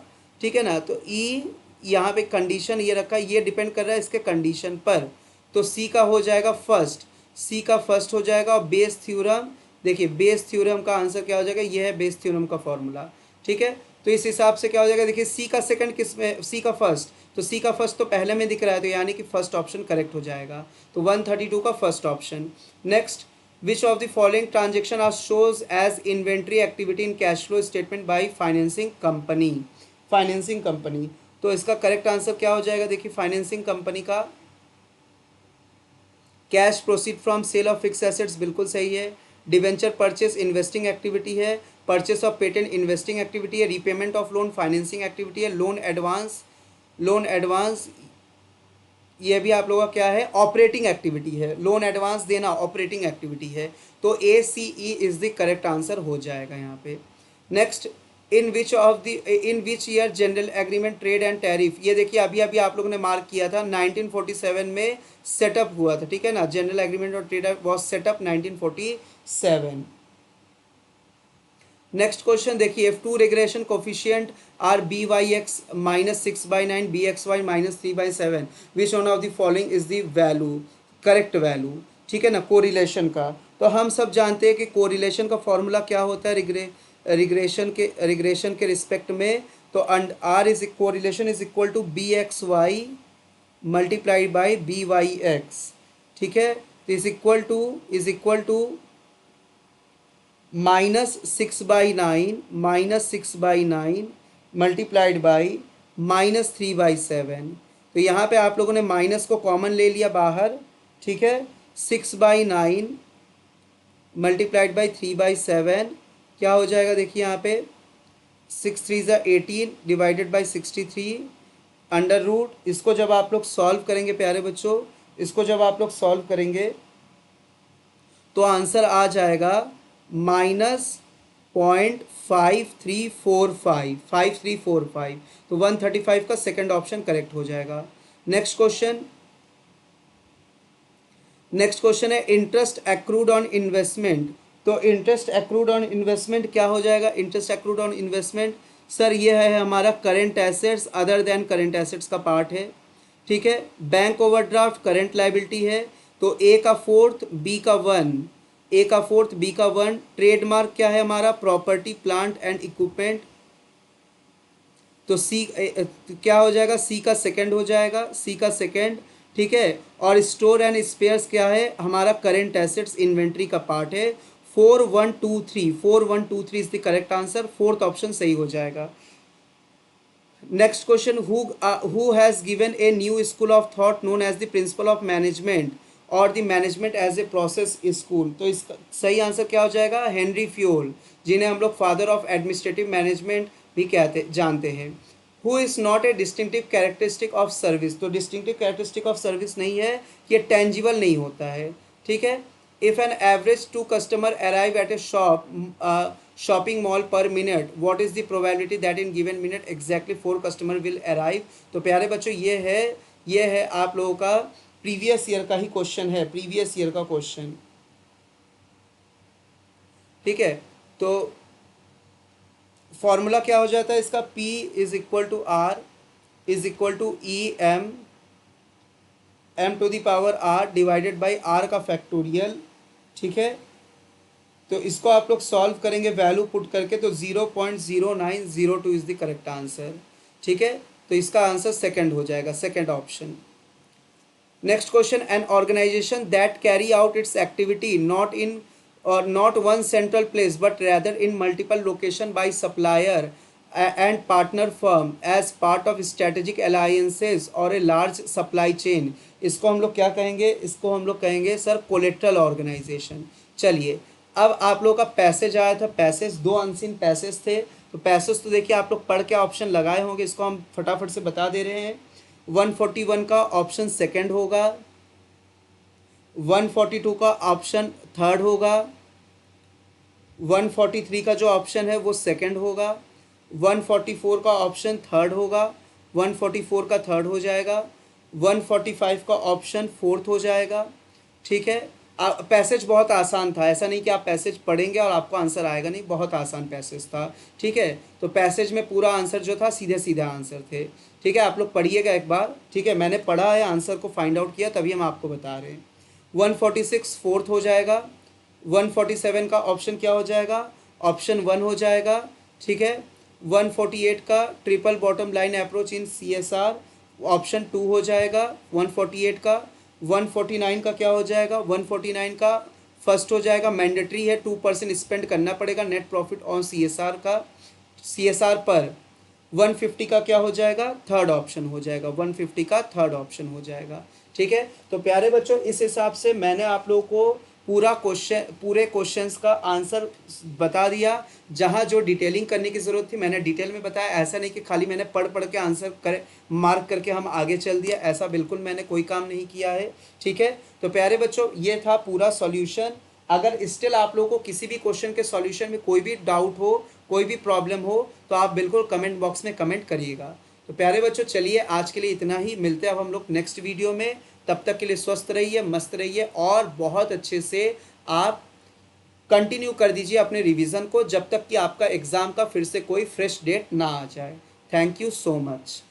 ठीक है ना। तो ई यहाँ पे कंडीशन ये रखा, ये डिपेंड कर रहा है इसके कंडीशन पर। तो सी का हो जाएगा फर्स्ट, सी का फर्स्ट हो जाएगा। और बेस थ्योरम, देखिए बेस थ्योरम का आंसर क्या हो जाएगा? ये है बेस थ्योरम का फॉर्मूला, ठीक है। तो इस हिसाब से क्या हो जाएगा? देखिए सी का सेकंड किस में, सी का फर्स्ट, तो सी का फर्स्ट तो पहले में दिख रहा है, तो यानी कि फर्स्ट ऑप्शन करेक्ट हो जाएगा। तो 132 का first option. Next, which of the following transaction are shows as inventory activity in cash flow statement by financing company, financing company. तो इसका करेक्ट आंसर क्या हो जाएगा? देखिए फाइनेंसिंग कंपनी का cash proceed from sale of fix assets, बिल्कुल सही है। डिवेंचर परचेस इन्वेस्टिंग एक्टिविटी है, purchase of patent investing activity है, repayment of loan financing activity है, लोन एडवांस, लोन एडवांस ये भी आप लोगों का क्या है? ऑपरेटिंग एक्टिविटी है, लोन एडवांस देना ऑपरेटिंग एक्टिविटी है। तो A C E is the correct answer हो जाएगा यहाँ पे। Next, in which year general agreement trade and tariff, ये देखिए अभी अभी आप लोगों ने मार्क किया था 1947 में सेटअप हुआ था, ठीक है ना। जनरल एग्रीमेंट और trade was setup 1947। Next question देखिए, if two regression coefficient are B Y X minus 6/9 B X Y minus 3/7, which one of the following is the value, correct value, ठीक है ना, कोरिलेशन का। तो हम सब जानते हैं कि कोरिलेशन का फॉर्मूला क्या होता है रिग्रेशन के रिस्पेक्ट में। तो R is correlation is equal to B X Y multiplied by B Y X, ठीक है। तो is equal to -6/9 multiplied by -3/7। तो यहाँ पे आप लोगों ने माइनस को कॉमन ले लिया बाहर, ठीक है। 6/9 मल्टीप्लाइड बाई 3/7 क्या हो जाएगा? देखिए यहाँ पे 6 3 18 डिवाइडेड बाई 63 अंडर रूट। इसको जब आप लोग सॉल्व करेंगे प्यारे बच्चों, इसको जब आप लोग सॉल्व करेंगे तो आंसर आ जाएगा -0.5345। तो 135 का सेकंड ऑप्शन करेक्ट हो जाएगा। नेक्स्ट क्वेश्चन है इंटरेस्ट एक्रूड ऑन इन्वेस्टमेंट। तो इंटरेस्ट एक्रूड ऑन इन्वेस्टमेंट क्या हो जाएगा? Interest accrued on investment sir ये है हमारा current assets other than current assets का पार्ट है, ठीक है। बैंक ओवरड्राफ्ट करंट लाइबिलिटी है। तो ए का फोर्थ बी का 1, ए का फोर्थ बी का 1। ट्रेडमार्क क्या है हमारा? Property plant and equipment. तो सी क्या हो जाएगा? सी का सेकंड हो जाएगा, सी का सेकंड, ठीक है। और स्टोर एंड स्पेयर्स क्या है? हमारा करंट एसेट्स इन्वेंट्री का पार्ट है। 4123 is the correct answer, fourth option सही हो जाएगा। Next question, who has given a new school of thought known as the principle of management और the management as a process school. तो इसका सही answer क्या हो जाएगा? हेनरी फ्योल, जिन्हें हम लोग फादर ऑफ एडमिनिस्ट्रेटिव मैनेजमेंट भी जानते हैं। Who is not a distinctive characteristic of service. तो डिस्टिंक्टिव कैरेक्टरिस्टिक ऑफ सर्विस नहीं है, ये टेंजिबल नहीं होता है, ठीक है। If an average 2 customer arrive at A shopping mall पर minute, what is the probability that in given minute exactly 4 customer will arrive. तो प्यारे बच्चों ये है आप लोगों का प्रीवियस ईयर का ही क्वेश्चन है, प्रीवियस ईयर का क्वेश्चन। ठीक है, तो फॉर्मूला क्या हो जाता है इसका, P is equal to R is equal to E M to the power R divided by R का फैक्टोरियल। ठीक है, तो इसको आप लोग सॉल्व करेंगे वैल्यू पुट करके, तो 0.0902 इज द करेक्ट आंसर। ठीक है, तो इसका आंसर सेकंड हो जाएगा, second option. Next question, an organization that carry out its activity not in or not one central place but rather in multiple location by supplier and partner firm as part of strategic alliances or a large supply chain, इसको हम लोग क्या कहेंगे, इसको हम लोग कहेंगे sir collateral organisation. चलिए, अब आप लोग का पैसेज आया था, पैसेज दो अनसीन पैसेज थे, तो पैसेज तो देखिए आप लोग पढ़ के ऑप्शन लगाए होंगे, इसको हम फटाफट से बता दे रहे हैं। 141 का ऑप्शन सेकंड होगा, 142 का ऑप्शन थर्ड होगा, 143 का जो ऑप्शन है वो सेकंड होगा, 144 का ऑप्शन थर्ड होगा, 144 का थर्ड हो जाएगा, 145 का ऑप्शन फोर्थ हो जाएगा। ठीक है, पैसेज बहुत आसान था, ऐसा नहीं कि आप पैसेज पढ़ेंगे और आपको आंसर आएगा नहीं, बहुत आसान पैसेज था। ठीक है, तो पैसेज में पूरा आंसर जो था सीधे सीधे आंसर थे। ठीक है, आप लोग पढ़िएगा एक बार। ठीक है, मैंने पढ़ा है, आंसर को फाइंड आउट किया, तभी हम आपको बता रहे हैं। 146 फोर्थ हो जाएगा, 147 का ऑप्शन क्या हो जाएगा, ऑप्शन वन हो जाएगा। ठीक है, 148 का triple bottom line approach in CSR option two हो जाएगा 148 का। 149 का क्या हो जाएगा, 149 का फर्स्ट हो जाएगा, मैंडेटरी है, 2% स्पेंड करना पड़ेगा नेट प्रॉफिट ऑन CSR का, CSR पर। 150 का क्या हो जाएगा, थर्ड ऑप्शन हो जाएगा, 150 का थर्ड ऑप्शन हो जाएगा। ठीक है, तो प्यारे बच्चों इस हिसाब से मैंने आप लोगों को पूरे क्वेश्चंस का आंसर बता दिया। जहां जो डिटेलिंग करने की ज़रूरत थी मैंने डिटेल में बताया। ऐसा नहीं कि खाली मैंने पढ़ के आंसर करे मार्क करके हम आगे चल दिया, ऐसा बिल्कुल मैंने कोई काम नहीं किया है। ठीक है, तो प्यारे बच्चों ये था पूरा सॉल्यूशन। अगर स्टिल आप लोगों को किसी भी क्वेश्चन के सॉल्यूशन में कोई भी डाउट हो, कोई भी प्रॉब्लम हो, तो आप बिल्कुल कमेंट बॉक्स में कमेंट करिएगा। तो प्यारे बच्चों चलिए आज के लिए इतना ही, मिलते हैं अब हम लोग नेक्स्ट वीडियो में। तब तक के लिए स्वस्थ रहिए, मस्त रहिए और बहुत अच्छे से आप कंटिन्यू कर दीजिए अपने रिवीजन को, जब तक कि आपका एग्ज़ाम का फिर से कोई फ्रेश डेट ना आ जाए। Thank you so much.